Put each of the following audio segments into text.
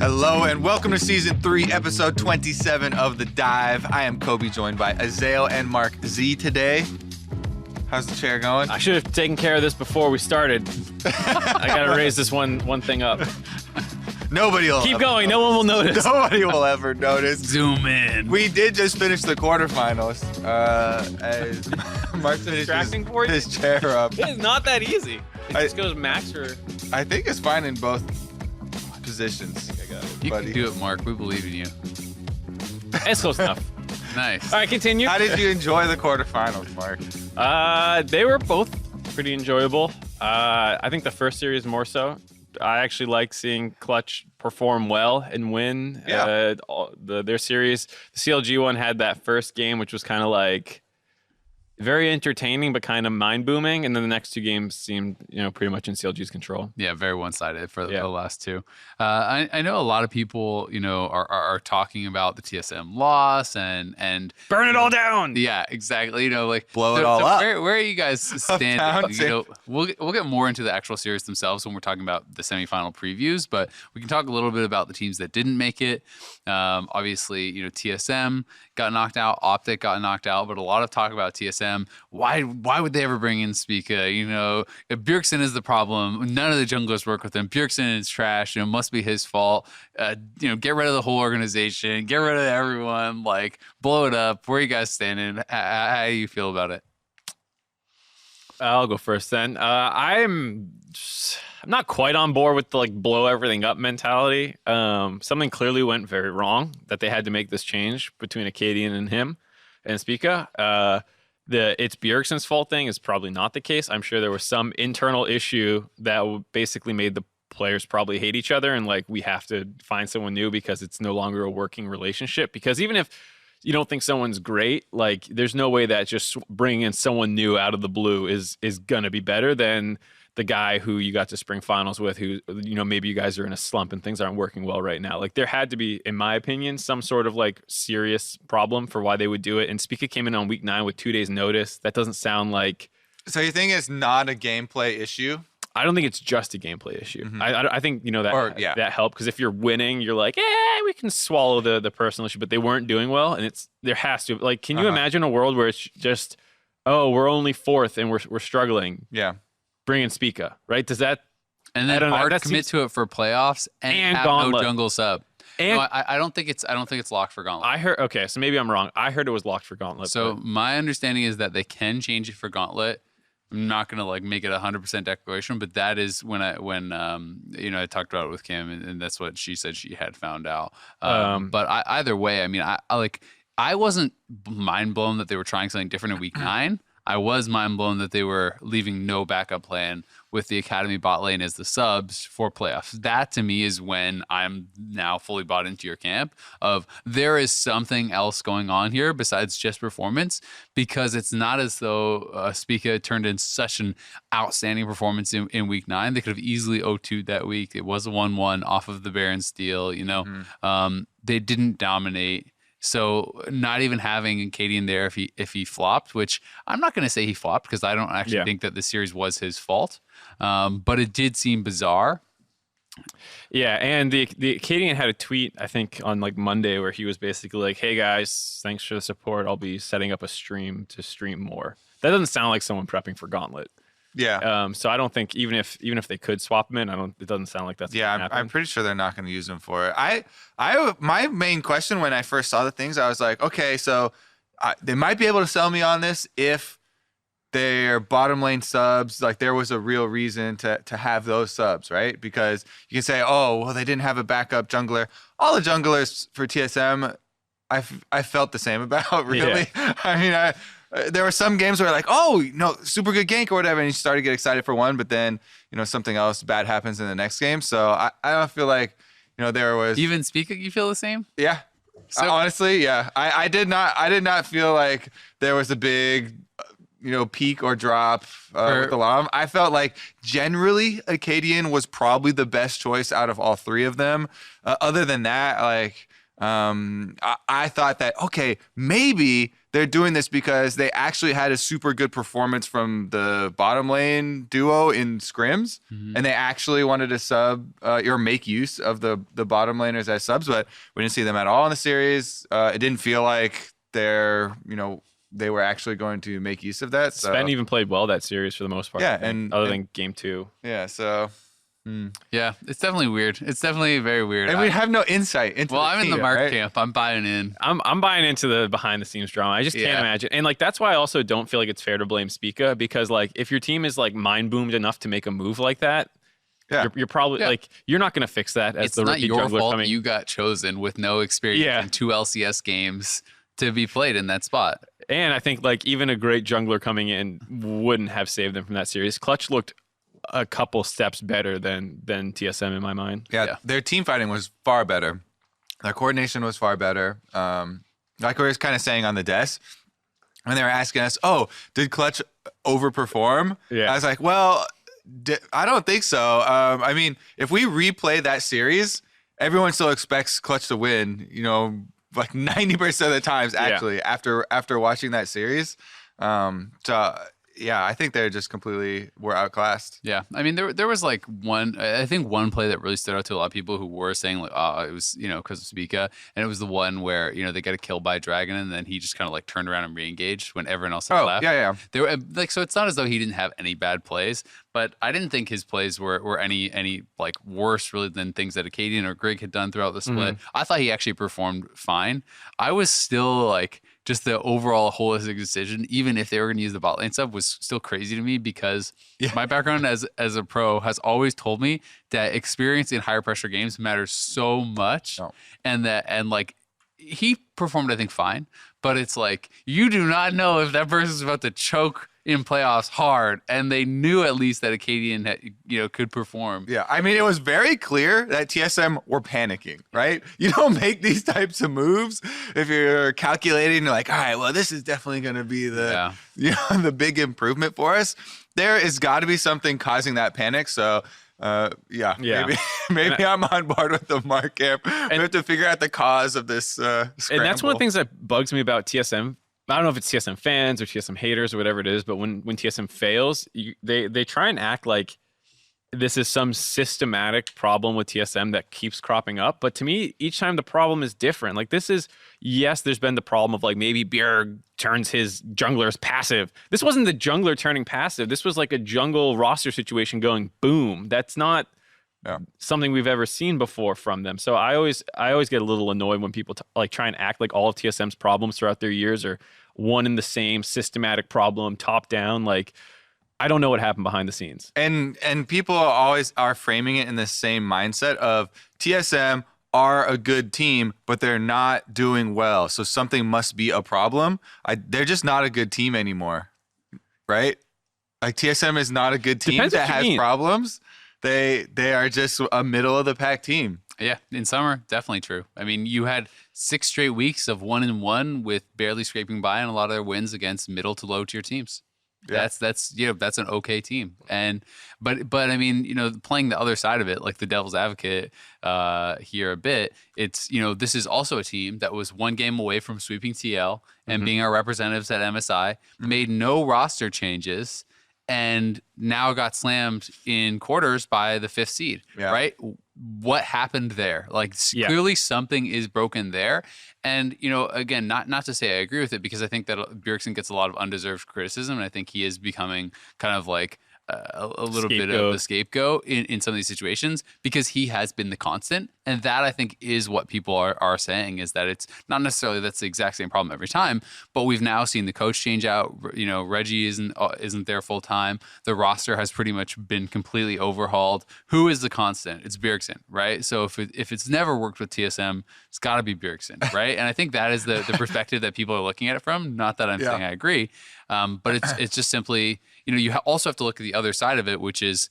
Hello and welcome to Season 3, Episode 27 of The Dive. I am Kobe, joined by Azael and Mark Z today. How's the chair going? I should have taken care of this before we started. I gotta raise this one thing up. Nobody will Keep going, no one will notice. Nobody will ever notice. Zoom in. We did just finish the quarterfinals. As Mark Distracting for you? his chair up. It's not that easy. It just goes max or... I think it's fine in both positions. I got it. You buddy. can do it, Mark. We believe in you. It's close enough. Nice. All right, continue. How did you enjoy the quarterfinals, Mark? They were both pretty enjoyable. I think the first series more so. I actually like seeing Clutch perform well and win. Yeah. Their series. The CLG one had that first game, which was kind of like very entertaining, but kind of mind-booming. And then the next two games seemed, pretty much in CLG's control. Yeah, very one-sided for the last two. I know a lot of people, are talking about the TSM loss and Burn it all down. Yeah, exactly. Blow it all up. Where are you guys standing? Uptown. We'll get more into the actual series themselves when we're talking about the semifinal previews, but we can talk a little bit about the teams that didn't make it. Obviously, TSM got knocked out, Optic got knocked out, but a lot of talk about TSM. Why would they ever bring in Spica? If Bjergsen is the problem, none of the junglers work with him. Bjergsen is trash. It must be his fault. Get rid of the whole organization. Get rid of everyone. Blow it up. Where are you guys standing? How do you feel about it? I'll go first then. I'm not quite on board with the blow everything up mentality. Something clearly went very wrong that they had to make this change between Acadian and him and Spica. It's Bjergsen's fault thing is probably not the case. I'm sure there was some internal issue that basically made the players probably hate each other and we have to find someone new because it's no longer a working relationship. Because even if you don't think someone's great, there's no way that just bringing in someone new out of the blue is gonna be better than the guy who you got to spring finals with, who, maybe you guys are in a slump and things aren't working well right now. There had to be, in my opinion, some sort of serious problem for why they would do it. And Spica came in on week 9 with 2 days notice. That doesn't sound like... So you think it's not a gameplay issue? I don't think it's just a gameplay issue. Mm-hmm. I think, that helped, because if you're winning, you're we can swallow the personal issue, but they weren't doing well. And there has to, can you imagine a world where it's just, we're only 4th and we're struggling? Yeah. Bring in Spica, right? Does that... And then hard commit to it for playoffs and have Gauntlet. no jungle sub. And I don't think it's locked for Gauntlet. I heard, okay, so maybe I'm wrong. I heard it was locked for Gauntlet. So my understanding is that they can change it for Gauntlet. I'm not gonna make it 100% declaration, but that is when I talked about it with Kim, and that's what she said she had found out. But either way, I wasn't mind blown that they were trying something different in week 9. I was mind blown that they were leaving no backup plan with the Academy bot lane as the subs for playoffs. That to me is when I'm now fully bought into your camp of there is something else going on here besides just performance, because it's not as though Spica turned in such an outstanding performance in week 9. They could have easily 0-2'd that week. It was a 1-1 off of the Baron steal. They didn't dominate. So not even having Acadian there if he flopped, which I'm not going to say he flopped because I don't actually think that the series was his fault, but it did seem bizarre. Yeah, and the Acadian had a tweet, I think, on Monday where he was basically like, hey guys, thanks for the support. I'll be setting up a stream to stream more. That doesn't sound like someone prepping for Gauntlet. Yeah. So I don't think even if they could swap him in, it doesn't sound like that's I'm pretty sure they're not going to use him for it. My main question when I first saw the things, I was like, okay, so they might be able to sell me on this if their bottom lane subs, there was a real reason to have those subs, right? Because you can say, oh, well, they didn't have a backup jungler. All the junglers for TSM, I felt the same about, really. Yeah. There were some games where super good gank or whatever, and you started to get excited for one, but then, something else bad happens in the next game. So I don't feel like, there was... Even Spica, you feel the same? Yeah. So, honestly, yeah. I did not feel like there was a big, peak or drop with the LAM. I felt like generally Acadian was probably the best choice out of all 3 of them. Other than that, I thought that, okay, maybe they're doing this because they actually had a super good performance from the bottom lane duo in scrims, and they actually wanted to sub or make use of the bottom laners as subs, but we didn't see them at all in the series. It didn't feel like they were actually going to make use of that. So. Sven even played well that series for the most part. Yeah, other than game 2. Yeah, so. Yeah, it's definitely weird. It's definitely very weird. And we have no insight into Well, the I'm in the team, Mark right? camp. I'm buying in. I'm buying into the behind the scenes drama. I just can't imagine. And like that's why I also don't feel like it's fair to blame Spica, because like if your team is like mind boomed enough to make a move like that, you're probably like you're not going to fix that as It's the not rookie your jungler fault coming. you got chosen with no experience in 2 LCS games to be played in that spot. And I think like even a great jungler coming in wouldn't have saved them from that series. Clutch looked a couple steps better than TSM in my mind. Yeah, their team fighting was far better. Their coordination was far better. Like we were kind of saying on the desk, when they were asking us, "Oh, did Clutch overperform?" Yeah. I was like, "Well, I don't think so." I mean, if we replay that series, everyone still expects Clutch to win. You know, like 90% of the times, actually, after watching that series. So. Yeah, I think they're just completely were outclassed. Yeah, I mean there was like one play that really stood out to a lot of people who were saying like, oh, it was because of Spica, and it was the one where they get a kill by Dragon and then he just kind of like turned around and re-engaged when everyone else had left. Yeah. They were like, so it's not as though he didn't have any bad plays, but I didn't think his plays were any like worse really than things that Acadian or Greg had done throughout the split. I thought he actually performed fine. I was still like. Just the overall holistic decision, even if they were going to use the bot lane stuff, was still crazy to me because my background as a pro has always told me that experience in higher pressure games matters so much, and like he performed I think fine, but it's like you do not know if that person's about to choke in playoffs hard, and they knew at least that Acadian could perform. Yeah, I mean, it was very clear that TSM were panicking, right? You don't make these types of moves if you're calculating, you're like, all right, well, this is definitely going to be the the big improvement for us. There has got to be something causing that panic. So, maybe I'm on board with the Mark camp. We have to figure out the cause of this scramble. And that's one of the things that bugs me about TSM. I don't know if it's TSM fans or TSM haters or whatever it is, but when TSM fails, they try and act like this is some systematic problem with TSM that keeps cropping up. But to me, each time the problem is different. Like this is, yes, there's been the problem of like maybe Bjerg turns his junglers passive. This wasn't the jungler turning passive. This was like a jungle roster situation going boom. That's not something we've ever seen before from them. So I always get a little annoyed when people like try and act like all of TSM's problems throughout their years are one and the same systematic problem, top down. Like I don't know what happened behind the scenes. And people always are framing it in the same mindset of TSM are a good team, but they're not doing well. So something must be a problem. They're just not a good team anymore, right? Like TSM is not a good team that has problems. They are just a middle of the pack team. Yeah, in summer, definitely true. I mean, you had 6 straight weeks of 1-1 with barely scraping by, and a lot of their wins against middle to low tier teams. Yeah. That's an okay team. And but I mean, playing the other side of it, like the devil's advocate here a bit, it's this is also a team that was 1 game away from sweeping TL and being our representatives at MSI, made no roster changes, and now got slammed in quarters by the 5th seed, right? What happened there? Like clearly something is broken there. And, again, not to say I agree with it, because I think that Bjergsen gets a lot of undeserved criticism, and I think he is becoming kind of like a little bit of a scapegoat in some of these situations, because he has been the constant. And that, I think, is what people are saying, is that it's not necessarily that's the exact same problem every time, but we've now seen the coach change out. Reggie isn't there full time. The roster has pretty much been completely overhauled. Who is the constant? It's Bjergsen, right? So if it's never worked with TSM, it's got to be Bjergsen, right? And I think that is the perspective that people are looking at it from. Not that I'm saying I agree, but it's just simply, you also have to look at the other side of it, which is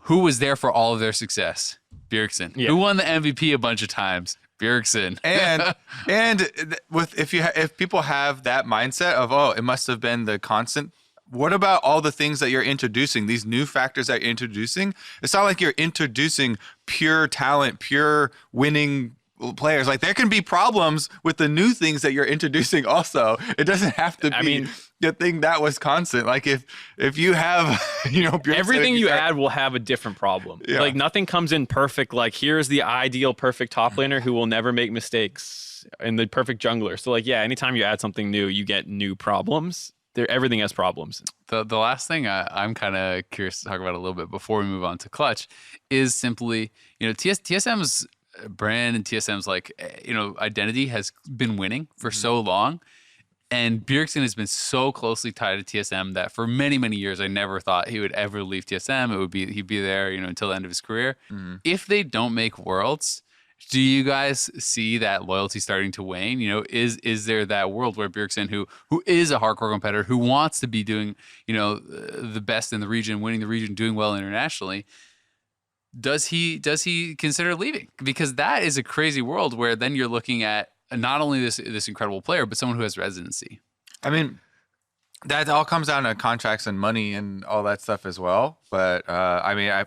who was there for all of their success? Bjergsen. Yeah. Who won the MVP a bunch of times? Bjergsen. And if people have that mindset of, it must have been the constant, what about all the things that you're introducing, these new factors that you're introducing? It's not like you're introducing pure talent, pure winning players. Like there can be problems with the new things that you're introducing also. It doesn't have to be the thing that was constant. Like if you have, everything you add will have a different problem. Yeah. Like nothing comes in perfect. Like here's the ideal perfect top laner who will never make mistakes and the perfect jungler. So like, yeah, anytime you add something new, you get new problems. Everything has problems. The last thing I'm kind of curious to talk about a little bit before we move on to Clutch is simply, TSM's brand and TSM's identity has been winning for so long. And Bjergsen has been so closely tied to TSM that for many, many years, I never thought he would ever leave TSM. He'd be there, until the end of his career. Mm-hmm. If they don't make Worlds, do you guys see that loyalty starting to wane? Is there that world where Bjergsen, who is a hardcore competitor, who wants to be doing, the best in the region, winning the region, doing well internationally, does he consider leaving? Because that is a crazy world where then you're looking at not only this incredible player, but someone who has residency. I mean, that all comes down to contracts and money and all that stuff as well. But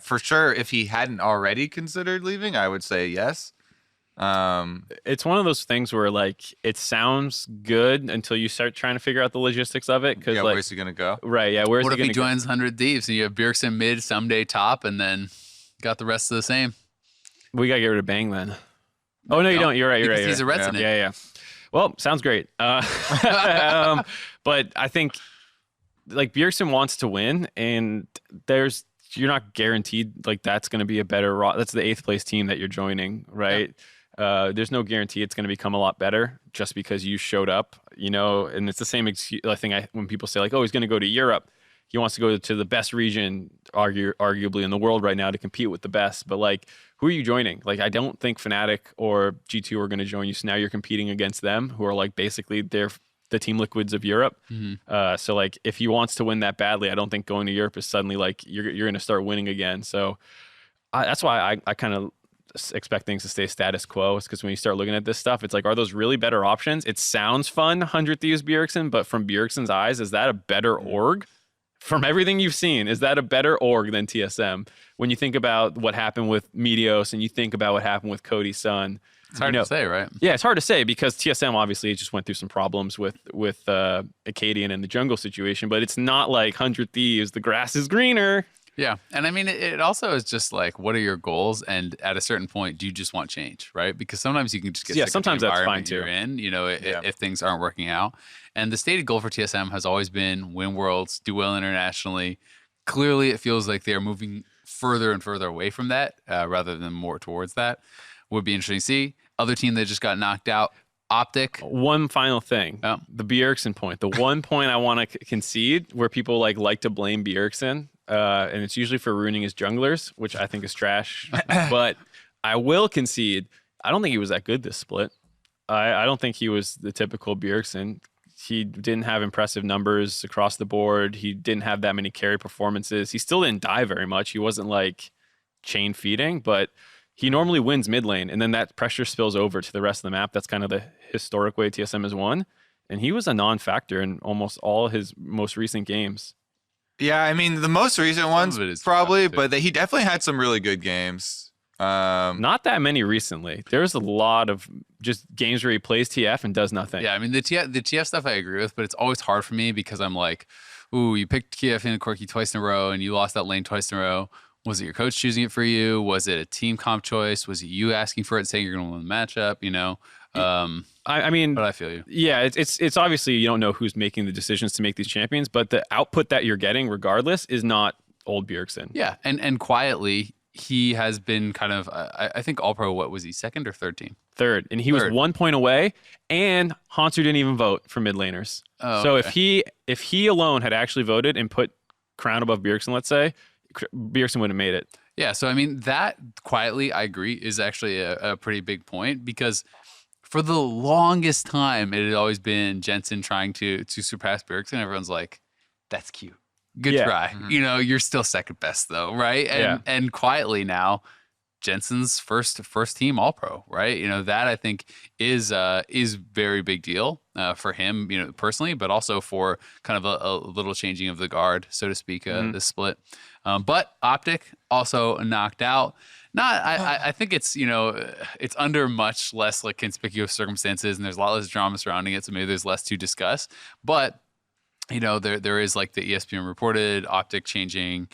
for sure, if he hadn't already considered leaving, I would say yes. It's one of those things where like it sounds good until you start trying to figure out the logistics of it. Because where's he gonna go? Right? Yeah, where's what he if he joins 100 Thieves and you have Bjergsen mid, someday top, and then got the rest of the same? We gotta get rid of Bang then. Oh no, you don't. You're right. You're right. He's a resident. Yeah. Well, sounds great. But I think like Bjergsen wants to win, and you're not guaranteed like that's going to be a better. That's the 8th place team that you're joining, right? Yeah. There's no guarantee it's going to become a lot better just because you showed up, and it's the same thing when people say like, oh, he's going to go to Europe. He wants to go to the best region, arguably in the world right now to compete with the best. But like, who are you joining? Like, I don't think Fnatic or G2 are going to join you. So now you're competing against them, who are like basically they're the Team Liquids of Europe. Mm-hmm. So like, if he wants to win that badly, I don't think going to Europe is suddenly like you're going to start winning again. So that's why I kind of expect things to stay status quo. It's because when you start looking at this stuff, it's like, are those really better options? It sounds fun, 100 Thieves Bjergsen, but from Bjergsen's eyes, is that a better org? From everything you've seen, is that a better org than TSM? When you think about what happened with Meteos and you think about what happened with Cody's son, it's hard to say, right? Yeah, it's hard to say because TSM obviously just went through some problems with Acadian and the jungle situation, but it's not like 100 Thieves, the grass is greener. Yeah. And I mean, it also is just like, what are your goals? And at a certain point, do you just want change, right? Because sometimes you can just get sick sometimes of the that's fine environment too. you're in, if things aren't working out. And the stated goal for TSM has always been win Worlds, do well internationally. Clearly, it feels like they're moving further and further away from that rather than more towards that. Would be interesting to see. Other team that just got knocked out, Optic. One final thing, the Bjergsen point. The one point I want to concede where people like to blame Bjergsen, and it's usually for ruining his junglers, which I think is trash. But I will concede, I don't think he was that good this split. I don't think he was the typical Bjergsen. He didn't have impressive numbers across the board. He didn't have that many carry performances. He still didn't die very much. He wasn't like chain feeding, but he normally wins mid lane, and then that pressure spills over to the rest of the map. That's kind of the historic way TSM has won. And he was a non-factor in almost all his most recent games. Yeah, I mean, the most recent ones probably, but he definitely had some really good games. Not that many recently. There's a lot of just games where he plays TF and does nothing. Yeah, I mean, the TF stuff I agree with, but it's always hard for me because I'm like, ooh, you picked TF and Corki twice in a row, and you lost that lane twice in a row. Was it your coach choosing it for you? Was it a team comp choice? Was it you asking for it, saying you're going to win the matchup? I mean, but I feel you. Yeah, it's obviously you don't know who's making the decisions to make these champions, but the output that you're getting, regardless, is not old Bjergsen. Yeah, and quietly he has been kind of I think All Pro. What was he, second or third team? Third, and he was 1 point away, and Hansu didn't even vote for mid laners. Oh, so okay. if he alone had actually voted and put Crown above Bjergsen, let's say, Bjergsen would have made it. Yeah, so I mean that quietly, I agree, is actually a pretty big point because for the longest time it had always been Jensen trying to surpass Bjergsen. Everyone's like, that's cute, good try. Mm-hmm. You're still second best though, right? And quietly now, Jensen's first team All Pro, right? That I think is very big deal for him, personally, but also for kind of a little changing of the guard, so to speak, this split. But Optic also knocked out. I think it's, it's under much less like conspicuous circumstances, and there's a lot less drama surrounding it, so maybe there's less to discuss. But there is like the ESPN reported Optic changing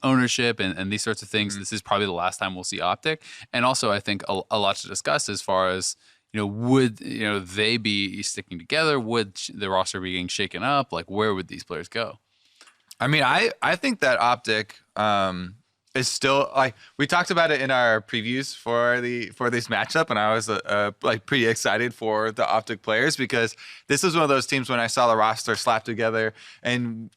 ownership and these sorts of things. This is probably the last time we'll see Optic. And also I think a lot to discuss as far as, would, they be sticking together? Would the roster be getting shaken up? Like, where would these players go? I mean, I think that Optic is still, like, we talked about it in our previews for this matchup, and I was like pretty excited for the Optic players, because this is one of those teams when I saw the roster slapped together and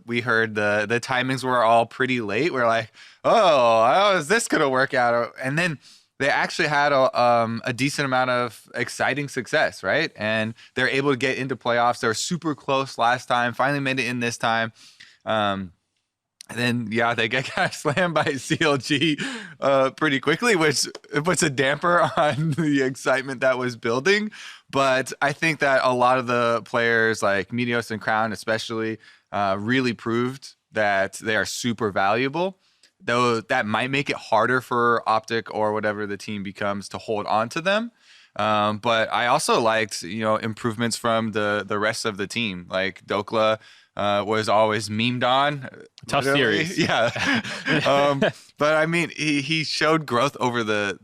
we heard the timings were all pretty late. We're like, oh, how is this gonna work out? And then they actually had a decent amount of exciting success, right? And they're able to get into playoffs. They were super close last time, finally made it in this time. And then, yeah, they get kind of slammed by CLG pretty quickly, which puts a damper on the excitement that was building. But I think that a lot of the players, like Meteos and Crown especially, really proved that they are super valuable. Though that might make it harder for Optic or whatever the team becomes to hold on to them. But I also liked, improvements from the rest of the team. Like Dokla was always memed on. Tough literally. series. Yeah. But I mean, he showed growth over the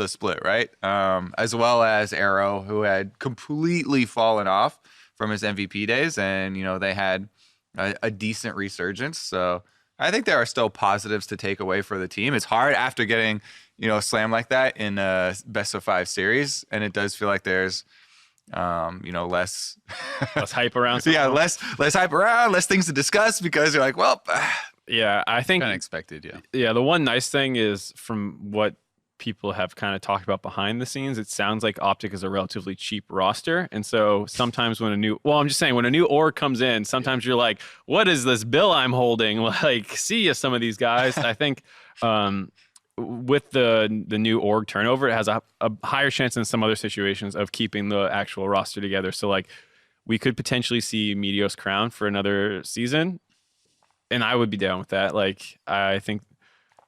split, right? As well as Arrow, who had completely fallen off from his MVP days. And, they had a decent resurgence. So I think there are still positives to take away for the team. It's hard after getting, slammed like that in a best of 5 series. And it does feel like there's, less hype around. Yeah, less hype around, less things to discuss, because you're like, well, yeah, I think kind of expected. Yeah, the one nice thing is, from what people have kind of talked about behind the scenes, it sounds like Optic is a relatively cheap roster. And so sometimes when a new org comes in, sometimes you're like, what is this bill I'm holding? Like, see ya, some of these guys. I think with the new org turnover, it has a higher chance in some other situations of keeping the actual roster together. So like, we could potentially see Meteos Crown for another season, and I would be down with that. Like, I think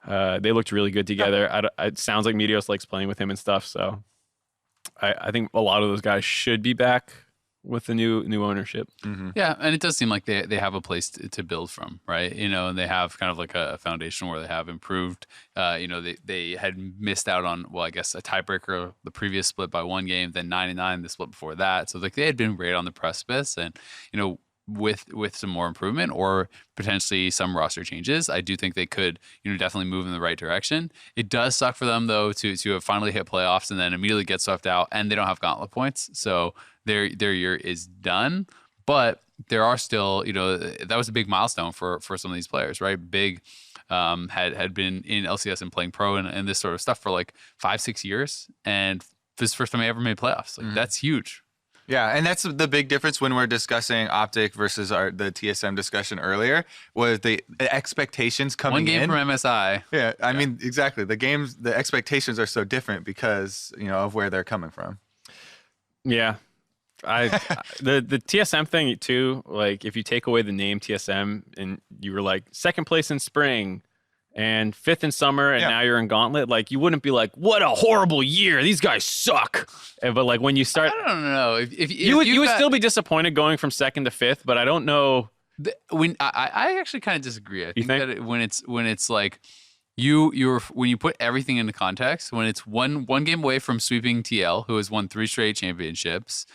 they looked really good together. It sounds like Meteos likes playing with him and stuff. So I think a lot of those guys should be back with the new ownership. Mm-hmm. Yeah, and it does seem like they have a place to build from, right? And they have kind of like a foundation where they have improved. They had missed out on, well, I guess a tiebreaker the previous split by 1 game, then 9-9 the split before that. So like they had been right on the precipice, and with some more improvement or potentially some roster changes, I do think they could, definitely move in the right direction. It does suck for them though to have finally hit playoffs and then immediately get swept out, and they don't have gauntlet points, so their year is done. But there are still, that was a big milestone for some of these players, right? Big had been in LCS and playing pro and this sort of stuff for like 5-6 years, and this is the first time they ever made playoffs. Like that's huge. Yeah, and that's the big difference when we're discussing Optic versus the TSM discussion earlier, was the expectations coming in. 1 game from MSI. Yeah, I mean, exactly. The expectations are so different because, of where they're coming from. Yeah. The TSM thing too, like if you take away the name TSM and you were like 2nd place in spring and 5th in summer, and now you're in Gauntlet, like you wouldn't be like, what a horrible year, these guys suck. But like when you start, I don't know if you would still be disappointed going from 2nd to 5th, but I don't know. When I actually kind of disagree. I think that when it's like when you put everything into context, when it's one game away from sweeping TL, who has won 3 straight championships,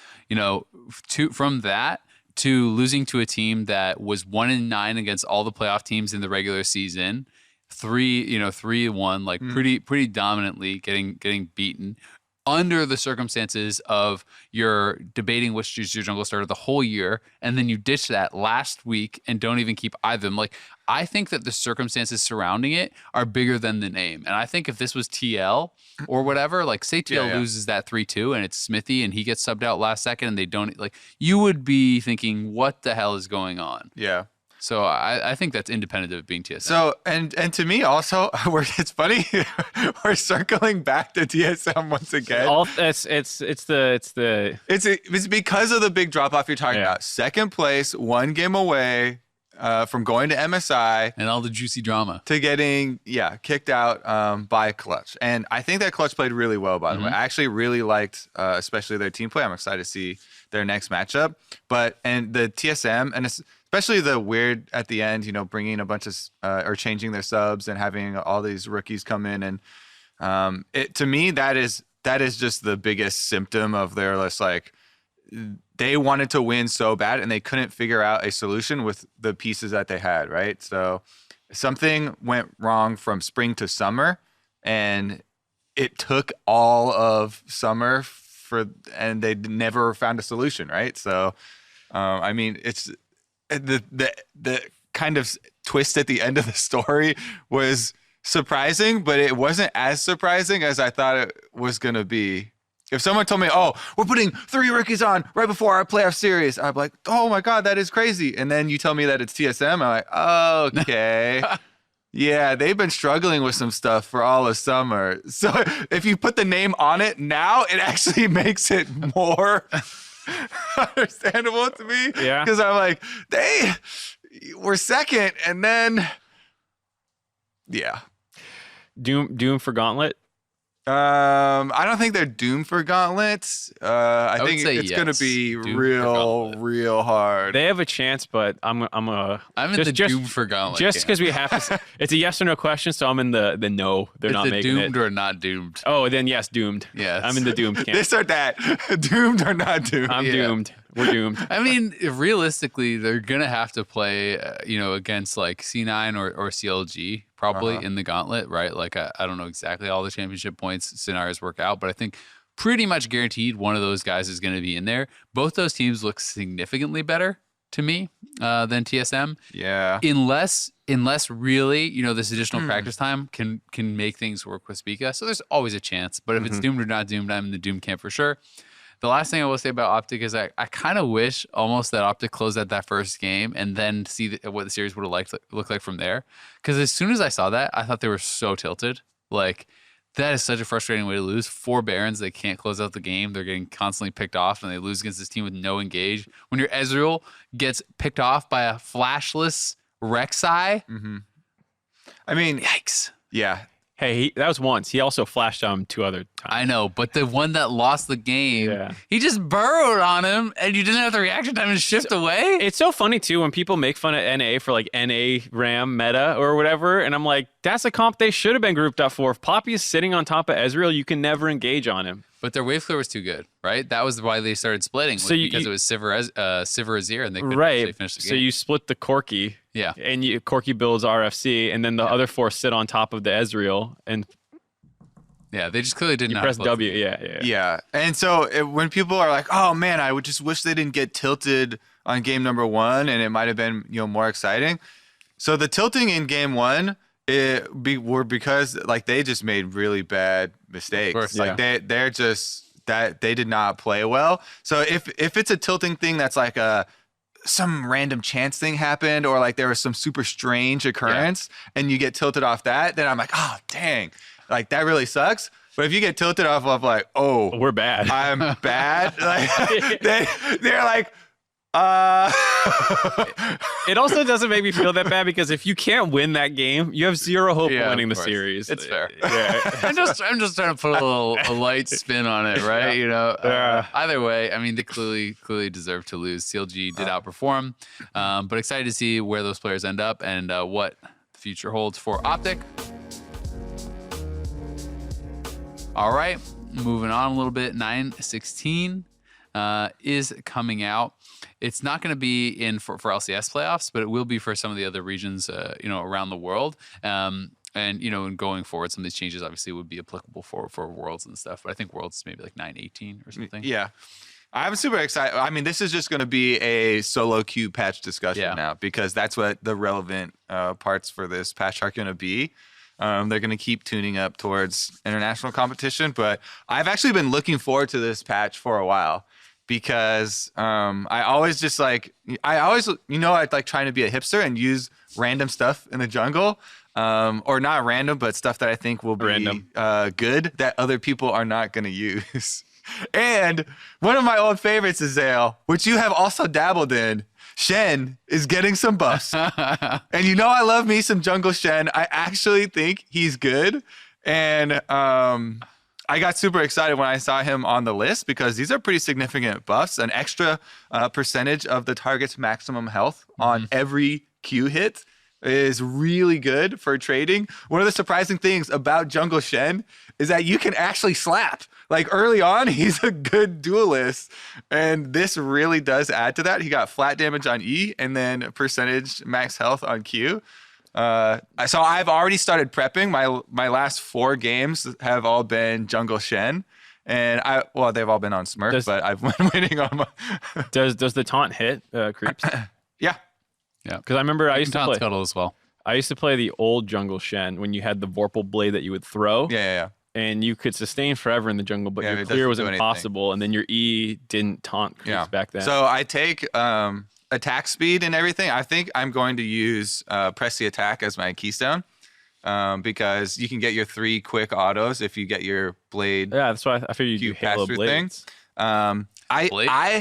from that to losing to a team that was 1-9 against all the playoff teams in the regular season, 3-1, like pretty dominantly getting beaten under the circumstances of you're debating which is your jungle starter the whole year, and then you ditch that last week and don't even keep either of them. Like, I think that the circumstances surrounding it are bigger than the name. And I think if this was TL or whatever, like say TL loses that 3-2 and it's Smithy and he gets subbed out last second and they don't, like, you would be thinking, what the hell is going on? Yeah. So I think that's independent of it being TSM. So and to me also, it's funny, we're circling back to TSM once again. It's because of the big drop off you're talking about. 2nd place, 1 game away. from going to MSI And all the juicy drama. to getting kicked out by Clutch. And I think that Clutch played really well, by the way. I actually really liked especially their team play. I'm excited to see their next matchup. And the TSM, and especially the weird at the end, bringing a bunch of or changing their subs and having all these rookies come in, and to me that is just the biggest symptom of their list. Like, they wanted to win so bad and they couldn't figure out a solution with the pieces that they had, right? So something went wrong from spring to summer, and it took all of summer and they never found a solution, right? So I mean, it's the kind of twist at the end of the story was surprising, but it wasn't as surprising as I thought it was going to be. If someone told me, oh, we're putting 3 rookies on right before our playoff series, I'd be like, oh my God, that is crazy. And then you tell me that it's TSM, I'm like, oh, okay. Yeah, they've been struggling with some stuff for all of summer. So if you put the name on it now, it actually makes it more understandable to me. Yeah. Because I'm like, they were second, and then, yeah. Doom for Gauntlet. I don't think they're doomed for gauntlets. I would think say it's going to be Doomed for real, Gauntlet. real hard. They have a chance, but I'm in the Doom for Gauntlet. just because we have to. It's a yes or no question, so I'm in the no. They're It's not the making doomed it. or not doomed. Oh, then yes, doomed. Yes. I'm in the doomed camp. This or that. Doomed or not doomed. I'm Yeah. doomed. We're doomed. I mean, realistically, they're gonna have to play, against like C9 or CLG probably in the gauntlet, right? Like I don't know exactly all the championship points scenarios work out, but I think pretty much guaranteed one of those guys is going to be in there. Both those teams look significantly better to me than TSM, Yeah. unless really this additional practice time can make things work with Spica. So there's always a chance, but if it's doomed or not doomed, I'm in the doom camp for sure. The last thing I will say about Optic is I kind of wish almost that Optic closed out that first game and then see what the series would have looked like from there. Because as soon as I saw that, I thought they were so tilted. Like, that is such a frustrating way to lose. 4 Barons, they can't close out the game. They're getting constantly picked off, and they lose against this team with no engage. When your Ezreal gets picked off by a flashless Rek'Sai, I mean, yikes. yeah. Hey, that was once. He also flashed on 2 other times. I know, but the one that lost the game, Yeah. he just burrowed on him, and you didn't have the reaction time to shift away. It's so funny too when people make fun of NA for like NA RAM meta or whatever, and I'm like, that's a comp they should have been grouped up for. If Poppy is sitting on top of Ezreal, you can never engage on him. But their wave clear was too good, right? That was why they started splitting, So because it was Sivir Azir, and they couldn't Right. actually finish the So game. you split the Corki, Yeah. and Corki builds RFC, and then the other 4 sit on top of the Ezreal, and Yeah, they just clearly did you not press close W. it. Yeah. Yeah. And so when people are like, oh man, I would just wish they didn't get tilted on game number 1 and it might have been, more exciting. So the tilting in game 1 were because like they just made really bad mistakes. course, Like they're just that they did not play well. So if it's a tilting thing that's like some random chance thing happened, or like there was some super strange occurrence and you get tilted off that, then I'm like, oh dang. Like, that really sucks. But if you get tilted off of like, oh, We're bad. I'm bad, like, they're like, It also doesn't make me feel that bad because if you can't win that game, you have 0 hope Yeah, of winning of the course. series. It's fair. Yeah. I'm just trying to put a light spin on it, right? Yeah. Either way, I mean, they clearly deserve to lose. CLG did outperform, but excited to see where those players end up and what the future holds for Optic. All right, moving on a little bit. 9/16 is coming out. It's not going to be in for LCS playoffs, but it will be for some of the other regions, around the world. And going forward, some of these changes obviously would be applicable for Worlds and stuff. But I think Worlds is maybe like 9/18 or something. yeah. I'm super excited. I mean, this is just going to be a solo queue patch discussion now, because that's what the relevant parts for this patch are going to be. They're going to keep tuning up towards international competition, but I've actually been looking forward to this patch for a while because I always I'd like trying to be a hipster and use random stuff in the jungle, or not random, but stuff that I think will be good that other people are not going to use. And one of my old favorites is Zale, which you have also dabbled in, Shen is getting some buffs. And you know I love me some jungle Shen. I actually think he's good. And I got super excited when I saw him on the list because these are pretty significant buffs. An extra percentage of the target's maximum health on every Q hit is really good for trading. One of the surprising things about jungle Shen is that you can actually slap. Like early on, he's a good duelist, and this really does add to that. He got flat damage on E and then percentage max health on Q. So I've already started prepping. My last 4 games have all been jungle Shen, and they've all been on Smurf, but I've been winning on my. Does the taunt hit creeps? Yeah. Because I remember I used to play Scuttle as well. I used to play the old jungle Shen when you had the Vorpal blade that you would throw. Yeah. And you could sustain forever in the jungle, but Yeah, your it clear was doesn't do impossible, and then your E didn't taunt creeps back then. So I take attack speed and everything. I think I'm going to use press the attack as my keystone because you can get your 3 quick autos if you get your blade. Yeah, that's why I figured you do Halo pass-through Blades.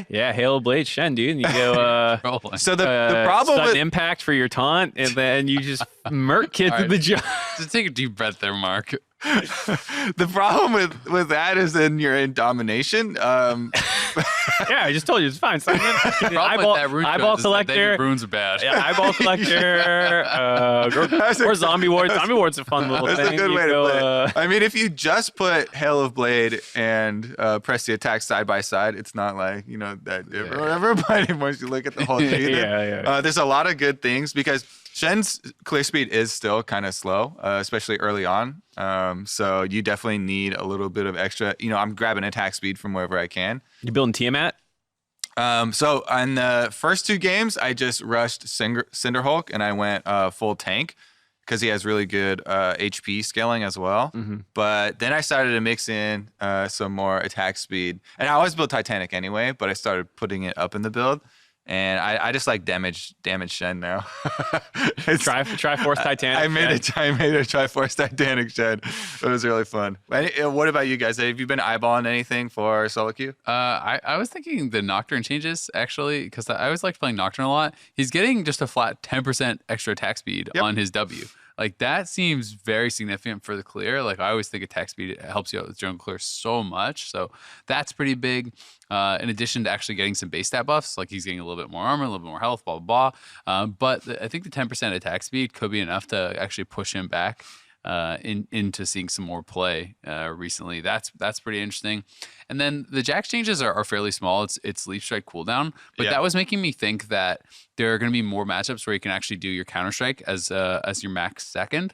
Yeah, Halo Blade Shen, dude. And you go so the problem sudden with impact for your taunt, and then you just murk kids All in the jaw. Just take a deep breath there, Mark. the problem with that is then you're in domination. Yeah, I just told you it's fine. Eyeball collector. Runes are bad. Yeah, eyeball collector, or zombie ward. Zombie ward's a fun little That's thing. a good way to go, play it. I mean, if you just put Hail of Blade and press the attack side by side, it's not like that different or whatever. But once you look at the whole thing, there's a lot of good things because Shen's clear speed is still kind of slow, especially early on. So you definitely need a little bit of extra. I'm grabbing attack speed from wherever I can. You building Tiamat? So on the first 2 games, I just rushed Cinderhulk and I went full tank because he has really good HP scaling as well. Mm-hmm. But then I started to mix in some more attack speed. And I always build Titanic anyway, but I started putting it up in the build. And I just like damage Shen now. Triforce Titanic. I made a Triforce Titanic Shen. It was really fun. What about you guys? Have you been eyeballing anything for solo queue? I was thinking the Nocturne changes actually because I always liked playing Nocturne a lot. He's getting just a flat 10% extra attack speed on his W. Like that seems very significant for the clear. Like I always think attack speed helps you out with jungle clear so much. So that's pretty big. In addition to actually getting some base stat buffs, like he's getting a little bit more armor, a little bit more health, blah, blah, blah. But I think the 10% attack speed could be enough to actually push him back into seeing some more play recently. That's pretty interesting. And then the Jax changes are fairly small. It's Leaf Strike cooldown, but that was making me think that there are going to be more matchups where you can actually do your Counter Strike as your max second.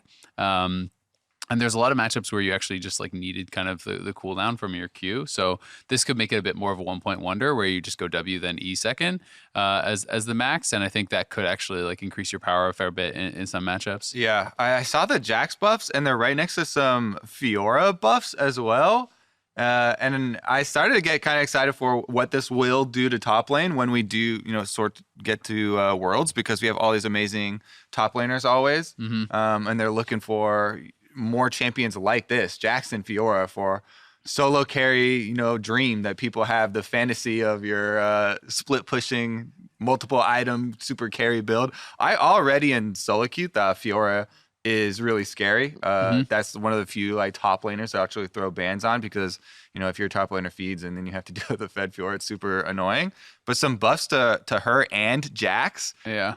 And there's a lot of matchups where you actually just like needed kind of the cooldown from your Q. So this could make it a bit more of a 1-point wonder where you just go W then E second as the max. And I think that could actually like increase your power a fair bit in some matchups. Yeah, I saw the Jax buffs and they're right next to some Fiora buffs as well. And I started to get kind of excited for what this will do to top lane when we do, get to Worlds because we have all these amazing top laners always. Mm-hmm. And they're looking for more champions like this, Jackson, Fiora, for solo carry, dream that people have, the fantasy of your split pushing, multiple item, super carry build. I already in solo queue thought Fiora is really scary. That's one of the few like top laners that actually throw bans on because, if your top laner feeds and then you have to deal with the fed Fiora, it's super annoying. But some buffs to her and Jax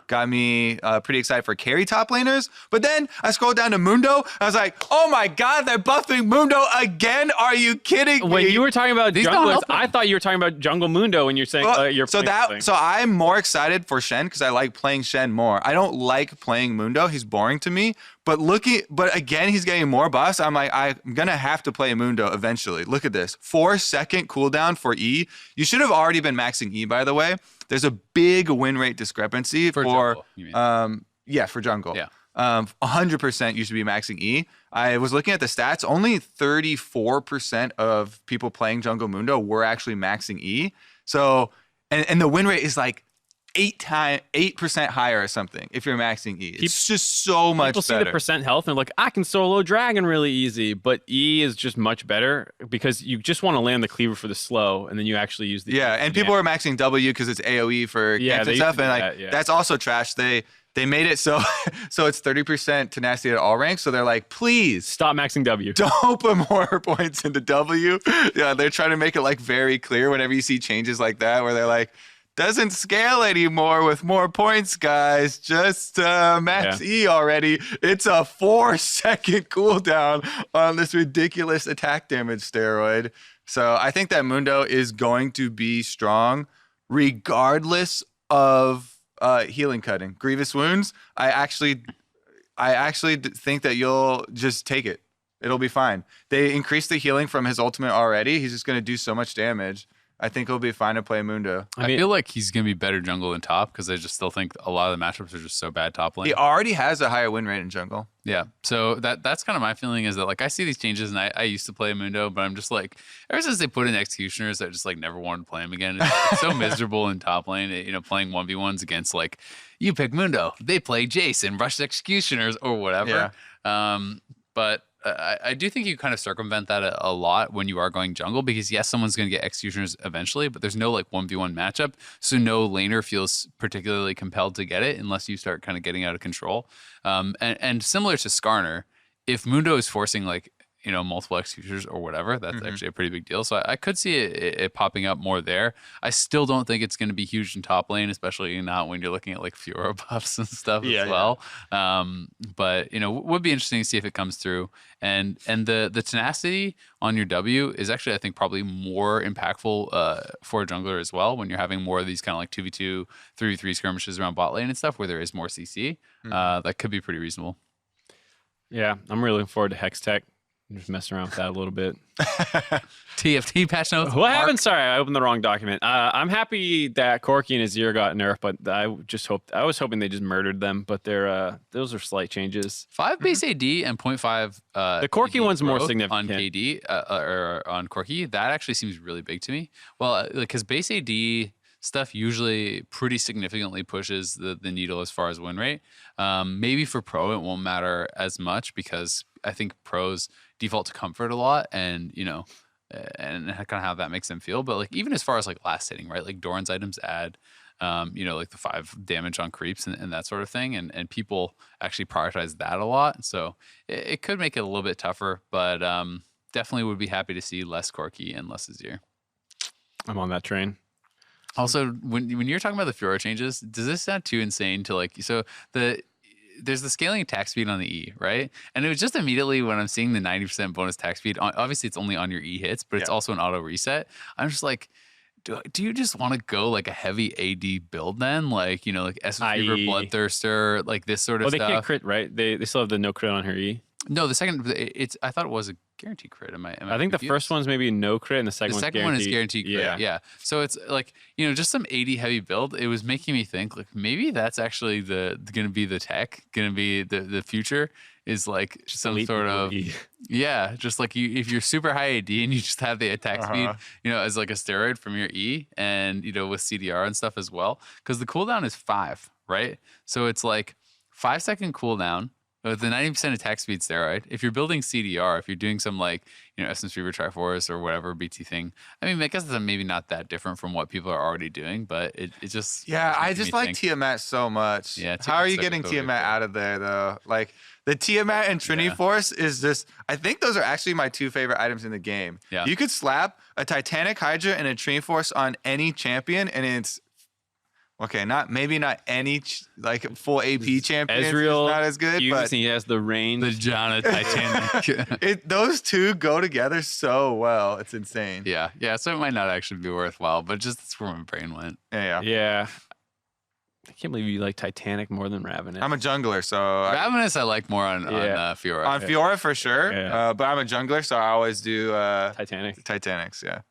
got me pretty excited for carry top laners. But then I scrolled down to Mundo. I was like, oh my God, they're buffing Mundo again. Are you kidding me? When you were talking about junglers, I thought you were talking about Jungle Mundo when you're saying so I'm more excited for Shen because I like playing Shen more. I don't like playing Mundo. He's boring to me. But again, he's getting more buffs. I'm like, I'm going to have to play Mundo eventually. Look at this. 4-second cooldown for E. You should have already been maxing E, by the way. There's a big win rate discrepancy for jungle, you mean? For jungle. Yeah. 100% you should be maxing E. I was looking at the stats. Only 34% of people playing Jungle Mundo were actually maxing E. So, and the win rate is like 8% higher or something if you're maxing E. It's just so much People see better. the percent health and they're like, I can solo dragon really easy, but E is just much better because you just want to land the cleaver for the slow, and then you actually use the Yeah, and people are maxing W because it's AoE for camps and stuff, and like that's also trash. They made it so it's 30% tenacity at all ranks. So they're like, please stop maxing W. Don't put more points into W. Yeah, they're trying to make it like very clear whenever you see changes like that, where they're like, doesn't scale anymore with more points, guys. Just max E already. It's a 4-second cooldown on this ridiculous attack damage steroid. So I think that Mundo is going to be strong regardless of healing cutting. Grievous wounds, I actually think that you'll just take it. It'll be fine. They increased the healing from his ultimate already. He's just going to do so much damage. I think it'll be fine to play Mundo. I feel like he's going to be better jungle than top because I just still think a lot of the matchups are just so bad top lane. He already has a higher win rate in jungle. Yeah. So that's kind of my feeling is that like I see these changes and I used to play Mundo, but I'm just like, ever since they put in Executioners, I just like never wanted to play him again. It's so miserable in top lane, you know, playing 1v1s against like, you pick Mundo, they play Jason, rush Executioners or whatever. Yeah. But I do think you kind of circumvent that a lot when you are going jungle because yes, someone's going to get Executioners eventually, but there's no like 1v1 matchup. So no laner feels particularly compelled to get it unless you start kind of getting out of control. And similar to Skarner, if Mundo is forcing like, you know, multiple Executioners or whatever, that's actually a pretty big deal. So I could see it popping up more there. I still don't think it's going to be huge in top lane, especially not when you're looking at like Fiora buffs and stuff as well. But, you know, would be interesting to see if it comes through. And the tenacity on your W is actually, I think, probably more impactful for a jungler as well when you're having more of these kind of like 2v2, 3v3 skirmishes around bot lane and stuff where there is more CC. That could be pretty reasonable. Yeah, I'm really looking forward to Hex Tech. Just messing around with that a little bit. TFT patch notes. What happened? Sorry, I opened the wrong document. I'm happy that Corki and Azir got nerfed, but I was hoping they just murdered them. But those are slight changes. 5 base AD and 0.5. The Corki one's more significant on KD or on Corki. That actually seems really big to me. Well, because base AD stuff usually pretty significantly pushes the needle as far as win rate. Maybe for pro it won't matter as much because I think pros default to comfort a lot and, you know, and kind of how that makes them feel. But like even as far as like last hitting, right? Like Doran's items add, you know, like the 5 damage on creeps and that sort of thing. And people actually prioritize that a lot. So it could make it a little bit tougher, but definitely would be happy to see less Corki and less Azir. I'm on that train. Also, when you're talking about the Fiora changes, does this sound too insane to like, so there's the scaling attack speed on the E, right? And it was just immediately when I'm seeing the 90% bonus attack speed, obviously it's only on your E hits, but it's also an auto reset. I'm just like, do you just want to go like a heavy AD build then? Like, you know, like Essence Fever, Bloodthirster, like this sort of stuff. They can't crit, right? They still have the no crit on her E. No, the second, I thought it was a guaranteed crit. Am I think confused? The first one's maybe no crit and the second one is guaranteed crit. Yeah. So it's like, you know, just some AD heavy build. It was making me think like maybe that's actually going to be the tech, going to be the future is like just some sort of, just like if you're super high AD and you just have the attack speed, you know, as like a steroid from your E and, you know, with CDR and stuff as well. Because the cooldown is 5, right? So it's like 5-second cooldown. With the 90% attack speed steroid, if you're building CDR, if you're doing some like, you know, Essence Fever Triforce or whatever BT thing, I mean, I guess it's maybe not that different from what people are already doing, but it just... Yeah, I just like Tiamat so much. Yeah, how are you getting Tiamat out of there, though? Like, the Tiamat and Trinity Force is just... I think those are actually my 2 favorite items in the game. Yeah. You could slap a Titanic Hydra and a Trinity Force on any champion, and it's... Okay, maybe not any like full AP champion. Ezreal not as good, but he has the range. The Janna Titanic. Those two go together so well. It's insane. Yeah. So it might not actually be worthwhile, but just that's where my brain went. Yeah. I can't believe you like Titanic more than Ravenous. I'm a jungler, so Ravenous I like more on Fiora. On Fiora for sure. Yeah. But I'm a jungler, so I always do Titanics. Yeah.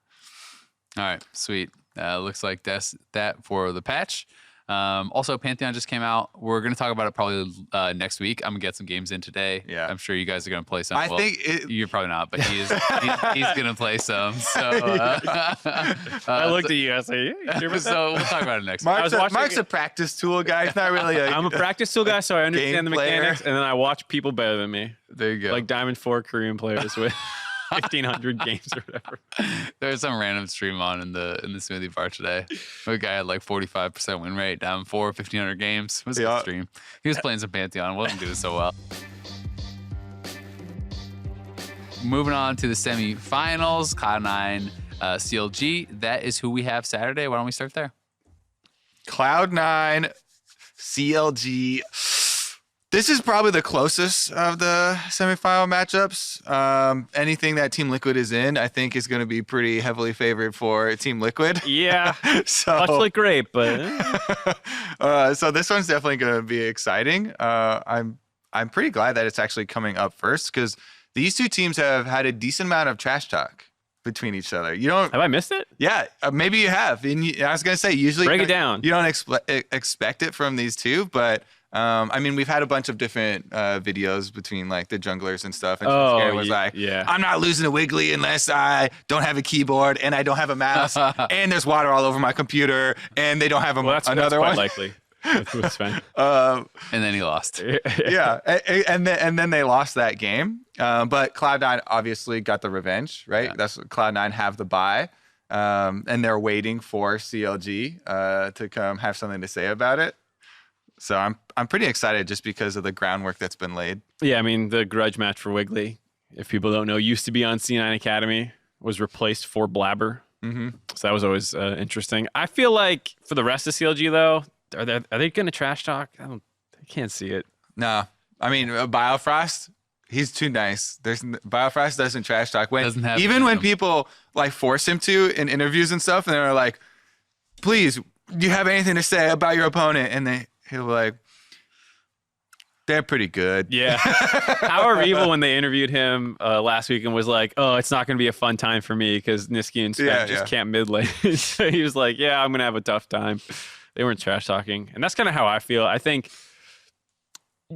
All right, sweet. Looks like that's that for the patch. Also, Pantheon just came out. We're going to talk about it probably next week. I'm going to get some games in today. Yeah. I'm sure you guys are going to play some. I Well, think you're probably not, but he's going to play some. So, I looked at you. I was like, yeah, you sure so we'll talk about it next week. Mark's a practice tool guy. It's not really a. I'm a practice tool guy, so I understand the Game player. mechanics, and then I watch people better than me, There you go. like Diamond 4 Korean players with 1,500 games or whatever. There's some random stream on in the smoothie bar today. A guy had like 45% win rate, down 1,500 games. It was a good stream. He was playing some Pantheon, wasn't doing so well. Moving on to the semifinals, Cloud9, CLG. That is who we have Saturday. Why don't we start there? Cloud9, CLG. This is probably the closest of the semifinal matchups. Anything that Team Liquid is in, I think, is going to be pretty heavily favored for Team Liquid. Yeah, So, much like grape, but so this one's definitely going to be exciting. I'm pretty glad that it's actually coming up first because these two teams have had a decent amount of trash talk between each other. You don't. have I missed it? Yeah, maybe you have. And I was going to say, usually Break it down. You don't expect it from these two, but I mean, we've had a bunch of different videos between like the junglers and stuff. And Shinsuke was like, yeah. I'm not losing to Wiggly unless I don't have a keyboard and I don't have a mouse and there's water all over my computer and they don't have That's another quite one. likely. With Sven. And then he lost. Yeah, and then they lost that game. But Cloud9 obviously got the revenge, right? Yeah. That's what Cloud9 have the bye, and they're waiting for CLG to come have something to say about it. So I'm pretty excited just because of the groundwork that's been laid. Yeah, I mean, the grudge match for Wiggly, if people don't know, used to be on C9 Academy, was replaced for Blabber. Mm-hmm. So that was always interesting. I feel like for the rest of CLG, though, are they going to trash talk? I can't see it. No, I mean Biofrost, he's too nice. Biofrost doesn't trash talk. Doesn't have Even when wisdom. people like force him to in interviews and stuff, and they're like, "Please, do you have anything to say about your opponent?" And he'll be like, "They're pretty good." Yeah. However, even when they interviewed him last week and was like, "Oh, it's not going to be a fun time for me because Niski and Sven just can't mid lane." So he was like, "Yeah, I'm going to have a tough time." They weren't trash talking. And that's kind of how I feel. I think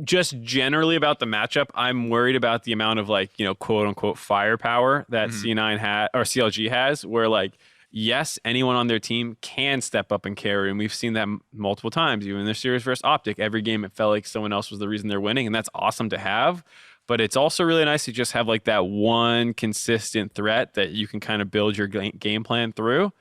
just generally about the matchup, I'm worried about the amount of like, quote unquote firepower that C9 had or CLG has, where like, yes, anyone on their team can step up and carry. And we've seen that multiple times. Even in their series versus Optic, every game it felt like someone else was the reason they're winning. And that's awesome to have. But it's also really nice to just have like that one consistent threat that you can kind of build your game plan through.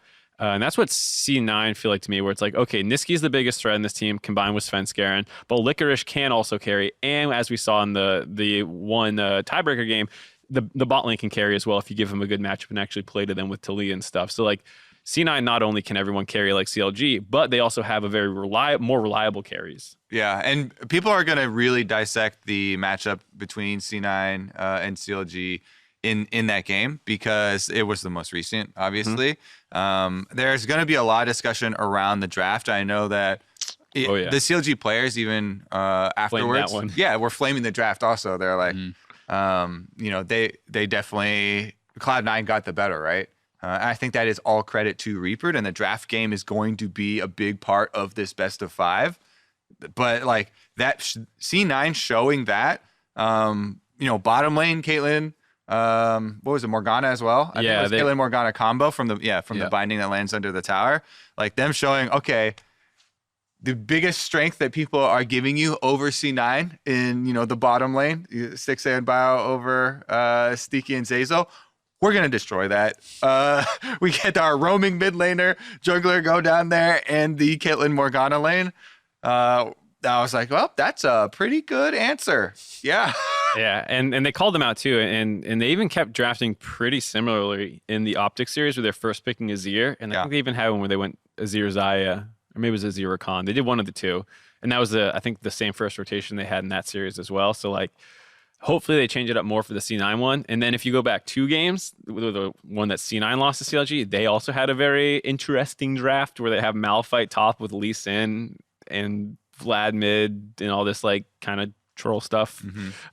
And that's what C9 feel like to me, where it's like, okay, Niski's the biggest threat in this team combined with Svenskeren, but Licorice can also carry. And as we saw in the one tiebreaker game, the bot lane can carry as well if you give him a good matchup and actually play to them with Talia and stuff. So like C9, not only can everyone carry like CLG, but they also have a very more reliable carries. Yeah, and people are going to really dissect the matchup between C9 and CLG in that game because it was the most recent, obviously. There's going to be a lot of discussion around the draft. I know that the CLG players even afterwards, were flaming the draft also. They're like, they definitely, Cloud9 got the better, right? I think that is all credit to Reaper, and the draft game is going to be a big part of this best of 5. But like that C9 showing that, bottom lane, Caitlyn, what was it, Morgana as well? I think it was Caitlyn Morgana combo from the binding that lands under the tower. Like them showing, okay, the biggest strength that people are giving you over C9 in, the bottom lane, Stixxay and Bio over Steaky and Zazel, we're going to destroy that. We get our roaming mid laner, jungler go down there, and the Caitlyn Morgana lane. I was like, well, that's a pretty good answer. Yeah. Yeah, and they called them out too, and they even kept drafting pretty similarly in the Optic series where they're first picking Azir, and I think they even had one where they went Azir Zaya, or maybe it was Azir or Khan. They did one of the two, and that was I think the same first rotation they had in that series as well. So like, hopefully they change it up more for the C9 one. And then if you go back 2 games, the one that C9 lost to CLG, they also had a very interesting draft where they have Malphite top with Lee Sin and Vlad mid and all this like kind of troll stuff.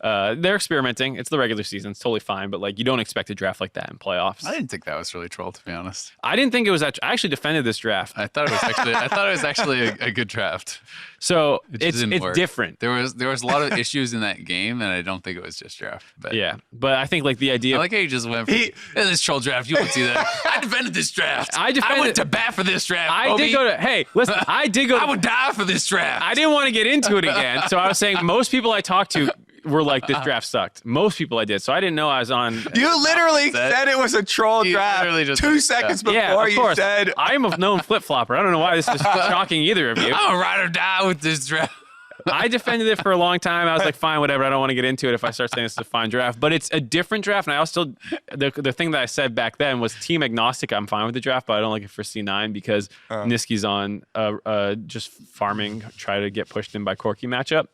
They're experimenting. It's the regular season. It's totally fine. But like, you don't expect a draft like that in playoffs. I didn't think that was really troll, to be honest. I didn't think it was. I actually defended this draft. I thought it was actually a good draft. So It just it's didn't work. different. There was a lot of issues in that game, and I don't think it was just draft. But Yeah, but I think like the idea. I Of, like how you just went for this troll draft. You won't see that. I defended this draft. I went to bat for this draft. I did go to. Hey, listen. I did go. I would die for this draft. I didn't want to get into it again. So I was saying most people I talked to were like, this draft sucked. Most people I did. So I didn't know I was on. You literally said it was a troll You draft literally just 2 said- seconds Yeah, before of you course. said. I'm a known flip flopper. I don't know why this is shocking either of you. I'm a ride or die with this draft. I defended it for a long time. I was like, fine, whatever. I don't want to get into it if I start saying it's a fine draft. But it's a different draft. And I also, the thing that I said back then was team agnostic. I'm fine with the draft, but I don't like it for C9 because Niski's on just farming, try to get pushed in by Corki matchup.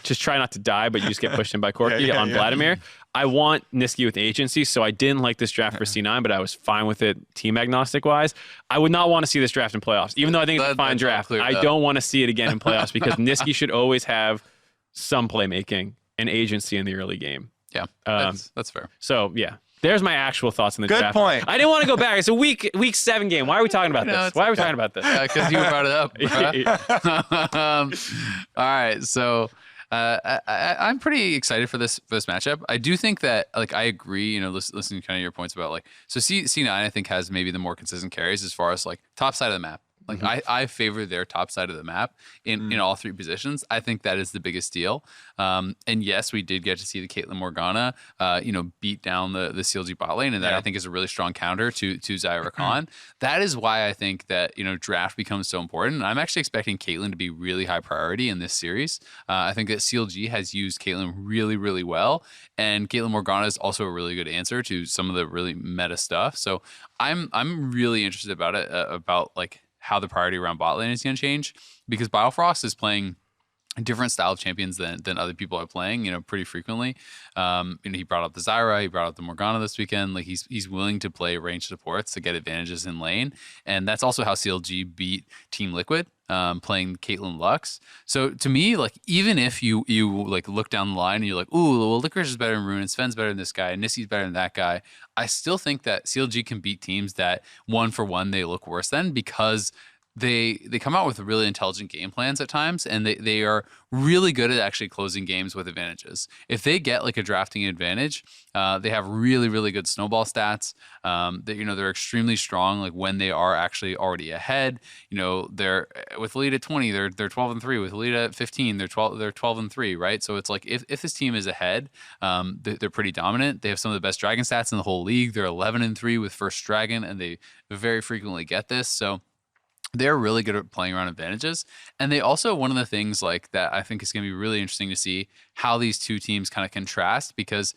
Just try not to die, but you just get pushed in by Corki on Vladimir. I want Niski with agency, so I didn't like this draft for C9, but I was fine with it team agnostic wise. I would not want to see this draft in playoffs, even though I think it's a fine draft. I don't want to see it again in playoffs because Niski should always have some playmaking and agency in the early game. Yeah, that's fair. So yeah, there's my actual thoughts on the Good draft. point. I didn't want to go back. It's a week 7 game. Why are we talking about No, this? it's Why are we okay. talking about this? Because you brought it up. All right, so I'm pretty excited for this matchup. I do think that like I agree. Listening to kind of your points about like so C9 I think has maybe the more consistent carries as far as like top side of the map. Like I favor their top side of the map in all 3 positions. I think that is the biggest deal. And yes, we did get to see the Caitlyn Morgana, beat down the CLG bot lane, and that I think is a really strong counter to Zyra Khan. That is why I think that draft becomes so important. I'm actually expecting Caitlyn to be really high priority in this series. I think that CLG has used Caitlyn really, really well, and Caitlyn Morgana is also a really good answer to some of the really meta stuff. So I'm really interested about it about like how the priority around bot lane is going to change because Biofrost is playing a different style of champions than other people are playing, pretty frequently. He brought up the Zyra, he brought up the Morgana this weekend. Like he's willing to play ranged supports to get advantages in lane. And that's also how CLG beat Team Liquid, playing Caitlyn Lux. So to me, like even if you like look down the line and you're like, ooh, well, Licorice is better than Rune, and Sven's better than this guy, and Nissy's better than that guy, I still think that CLG can beat teams that 1-for-1 they look worse than because they come out with really intelligent game plans at times, and they are really good at actually closing games with advantages. If they get like a drafting advantage, they have really, really good snowball stats. They're extremely strong like when they are actually already ahead. They're with lead at 20, they're 12-3. With lead at 15, they're 12-3, right? So it's like if this team is ahead, they're pretty dominant. They have some of the best dragon stats in the whole league. They're 11-3 with first dragon, and they very frequently get this. So they're really good at playing around advantages. And they also, one of the things like that I think is going to be really interesting to see how these two teams kind of contrast because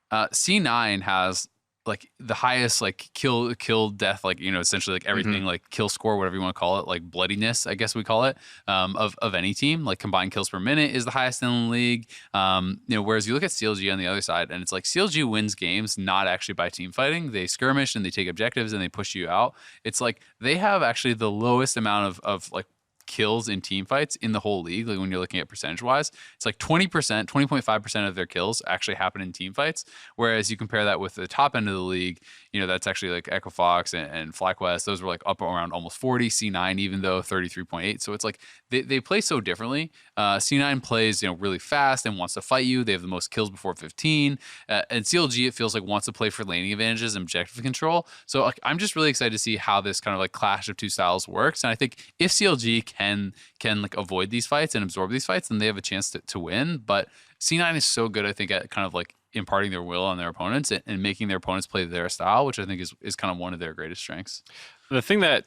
C9 has like the highest like kill death, like, essentially like everything like kill score, whatever you want to call it, like bloodiness, I guess we call it, of any team. Like combined kills per minute is the highest in the league. Whereas you look at CLG on the other side and it's like CLG wins games not actually by team fighting. They skirmish and they take objectives and they push you out. It's like they have actually the lowest amount of like kills in team fights in the whole league. Like when you're looking at percentage wise, it's like 20.5% of their kills actually happen in team fights. Whereas you compare that with the top end of the league, that's actually like Echo Fox and FlyQuest. Those were like up around almost 40. C9, even though 33.8. So it's like they play so differently. C9 plays, really fast and wants to fight you. They have the most kills before 15. And CLG, it feels like wants to play for laning advantages and objective control. So like, I'm just really excited to see how this kind of like clash of two styles works. And I think if CLG can like avoid these fights and absorb these fights, then they have a chance to win. But C9 is so good, I think, at kind of like imparting their will on their opponents and making their opponents play their style, which I think is kind of one of their greatest strengths. The thing that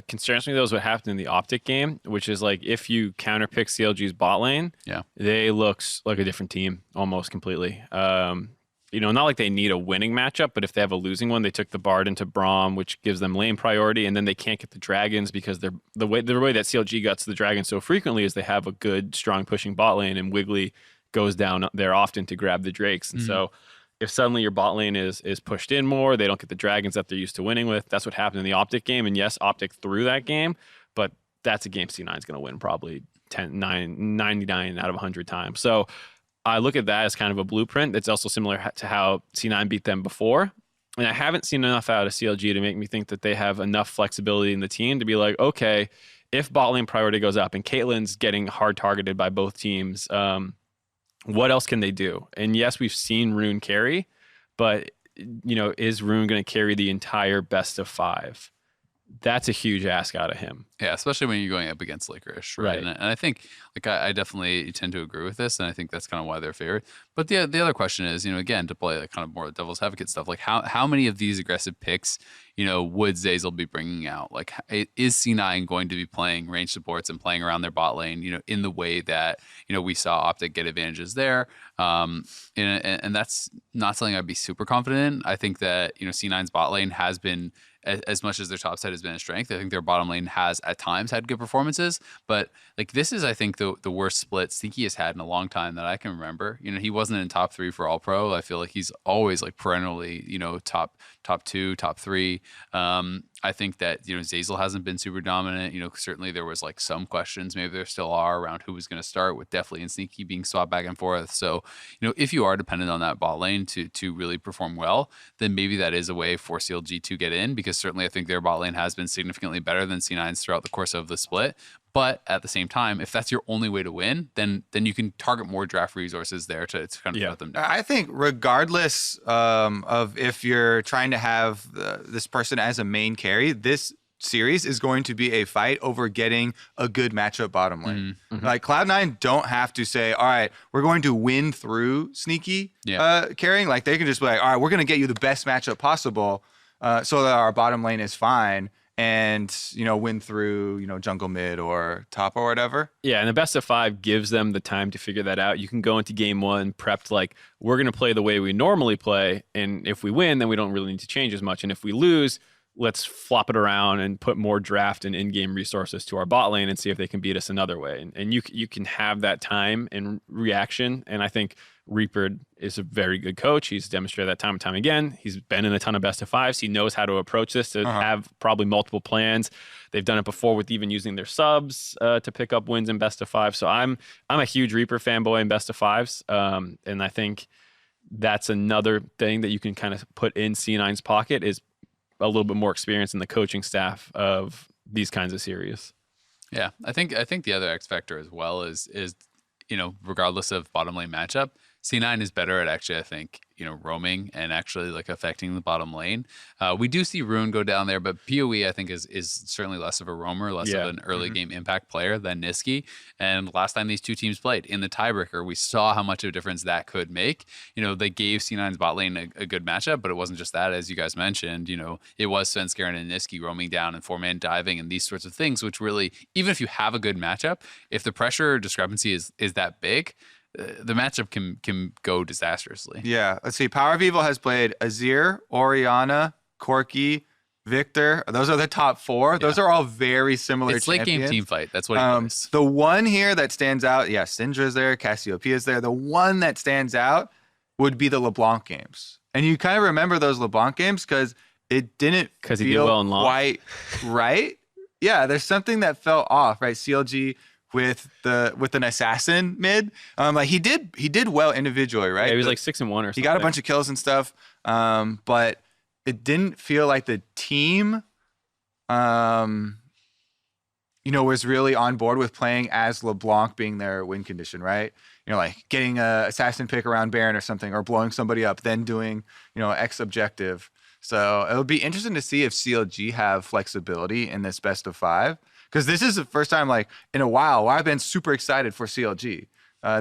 concerns me though is what happened in the Optic game, which is like if you counterpick CLG's bot lane, they look like a different team almost completely. Not like they need a winning matchup, but if they have a losing one, they took the Bard into Braum, which gives them lane priority, and then they can't get the dragons because the way that CLG gets the dragons so frequently is they have a good, strong pushing bot lane, and Wiggly goes down there often to grab the drakes. And so if suddenly your bot lane is pushed in more, they don't get the dragons that they're used to winning with. That's what happened in the Optic game. And yes, Optic threw that game, but that's a game C9 is going to win probably 99 out of 100 times. So I look at that as kind of a blueprint that's also similar to how C9 beat them before. And I haven't seen enough out of CLG to make me think that they have enough flexibility in the team to be like, okay, if bot lane priority goes up and Caitlyn's getting hard targeted by both teams, what else can they do? And yes, we've seen Rune carry, but is Rune going to carry the entire best of 5? That's a huge ask out of him. Yeah, especially when you're going up against Licorice, right? And I think, like, I definitely tend to agree with this, and I think that's kind of why they're favored. But the other question is, again, to play like kind of more devil's advocate stuff, like how many of these aggressive picks, would Zeyzal be bringing out? Like, is C9 going to be playing range supports and playing around their bot lane, in the way that, we saw Optic get advantages there? And that's not something I'd be super confident in. I think that, C9's bot lane has been, as much as their top side has been a strength, I think their bottom lane has at times had good performances. But like, this is, I think, the worst split Sneaky has had in a long time that I can remember. He wasn't in top 3 for All Pro. I feel like he's always like perennially, top 2, top 3. I think that, Zeyzal hasn't been super dominant. Certainly there was like some questions, maybe there still are, around who was going to start, with Deftly and Sneaky being swapped back and forth. So, if you are dependent on that bot lane to really perform well, then maybe that is a way for CLG to get in, because certainly I think their bot lane has been significantly better than C9's throughout the course of the split. But at the same time, if that's your only way to win, then you can target more draft resources there to kind of shut them down. I think regardless of if you're trying to have this person as a main carry, this series is going to be a fight over getting a good matchup bottom lane. Mm-hmm. Like, Cloud9 don't have to say, all right, we're going to win through Sneaky carrying. Like, they can just be like, all right, we're going to get you the best matchup possible so that our bottom lane is fine. And, win through, jungle mid or top or whatever. Yeah, and the best of 5 gives them the time to figure that out. You can go into game 1 prepped like, we're going to play the way we normally play, and if we win, then we don't really need to change as much. And if we lose, let's flop it around and put more draft and in-game resources to our bot lane and see if they can beat us another way. And you can have that time and reaction, and I think Reaper is a very good coach. He's demonstrated that time and time again. He's been in a ton of best of 5s. He knows how to approach this, to have probably multiple plans. They've done it before with even using their subs to pick up wins in best of 5. So I'm a huge Reaper fanboy in best of 5s. And I think that's another thing that you can kind of put in C9's pocket, is a little bit more experience in the coaching staff of these kinds of series. Yeah, I think the other X factor as well is regardless of bottom lane matchup, C9 is better at actually, I think, roaming and actually like affecting the bottom lane. We do see Rune go down there, but PoE I think is certainly less of a roamer, less of an early game impact player than Niski. And last time these two teams played in the tiebreaker, we saw how much of a difference that could make. They gave C9's bot lane a good matchup, but it wasn't just that, as you guys mentioned. It was Svenskeren and Niski roaming down and 4-man diving and these sorts of things, which really, even if you have a good matchup, if the pressure discrepancy is that big, the matchup can go disastrously. Yeah. Let's see. Power of Evil has played Azir, Orianna, Corki, Victor. Those are the top 4. Those are all very similar It's champions. late game team fight. That's what it is. The one here that stands out, Syndra's there, Cassiopeia's there. The one that stands out would be the LeBlanc games. And you kind of remember those LeBlanc games because it didn't feel quite right. Yeah, there's something that felt off, right? CLG with an assassin mid, like he did well individually, right? Yeah, he was like 6-1 or something. He got a bunch of kills and stuff, but it didn't feel like the team, was really on board with playing as LeBlanc being their win condition, right? Like getting a assassin pick around Baron or something, or blowing somebody up, then doing X objective. So it'll be interesting to see if CLG have flexibility in this best of 5. Because this is the first time, like, in a while where I've been super excited for CLG.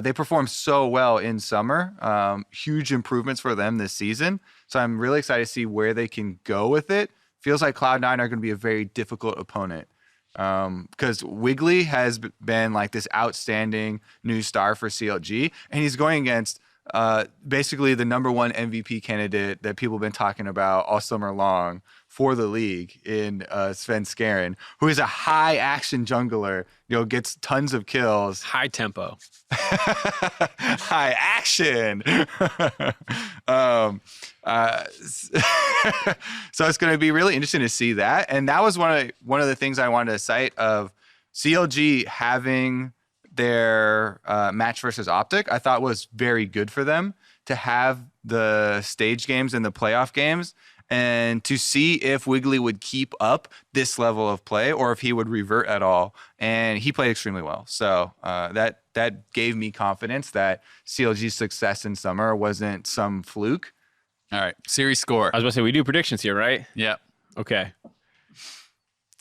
They performed so well in summer. Huge improvements for them this season. So I'm really excited to see where they can go with it. Feels like Cloud9 are going to be a very difficult opponent. Because Wiggly has been like this outstanding new star for CLG. And he's going against basically the #1 MVP candidate that people have been talking about all summer long for the league in Svenskeren, who is a high action jungler, gets tons of kills. High tempo. High action. So it's going to be really interesting to see that. And that was one of the things I wanted to cite of CLG having their match versus Optic, I thought was very good for them to have the stage games and the playoff games, and to see if Wiggly would keep up this level of play or if he would revert at all. And he played extremely well. So that gave me confidence that CLG's success in summer wasn't some fluke. All right, series score. I was about to say, we do predictions here, right? Yeah. Okay.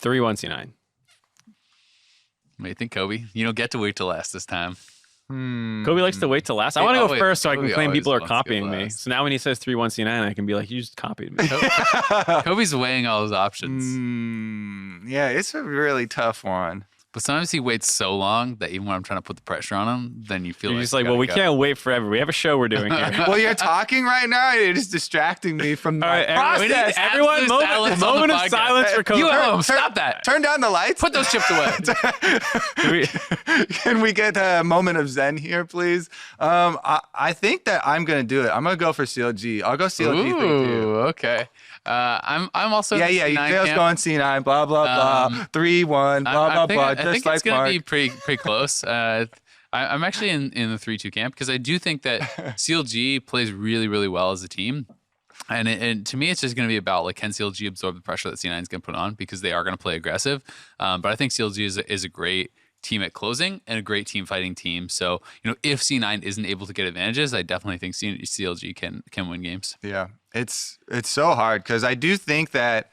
3-1 C9. What do you think, Kobe? You don't get to wait till last this time. Kobe likes to wait till last. I Hey, want to oh, go wait, first so I can Kobe claim always people are wants to go copying me. last. So now when he says 3-1 C9, I can be like, you just copied me. Kobe's weighing all his options. Yeah, it's a really tough one. But sometimes he waits so long that even when I'm trying to put the pressure on him, then you feel You're like just like, you well, we gotta go. can't wait forever. We have a show we're doing here. Well, you're talking right now. You're just distracting me from the All right, process. everyone, absolute silence on the moment of podcast. silence for Kobe. You at home, stop that. Turn down the lights. Put those chips away. Can we get a moment of zen here, please? I think that I'm gonna do it. I'm gonna go for CLG. I'll go CLG. Ooh, okay. I'm also Yeah. C9 Dale's camp. going C9. Blah blah blah. 3-1. Blah blah blah. I Just think like it's going Mark. to be pretty close. I'm actually in the 3-2 camp because I do think that CLG plays really, really well as a team. And to me, it's just going to be about like, can CLG absorb the pressure that C9 is going to put on because they are going to play aggressive. But I think CLG is a great team at closing and a great team fighting team. So, if C9 isn't able to get advantages, I definitely think CLG can win games. Yeah, it's so hard because I do think that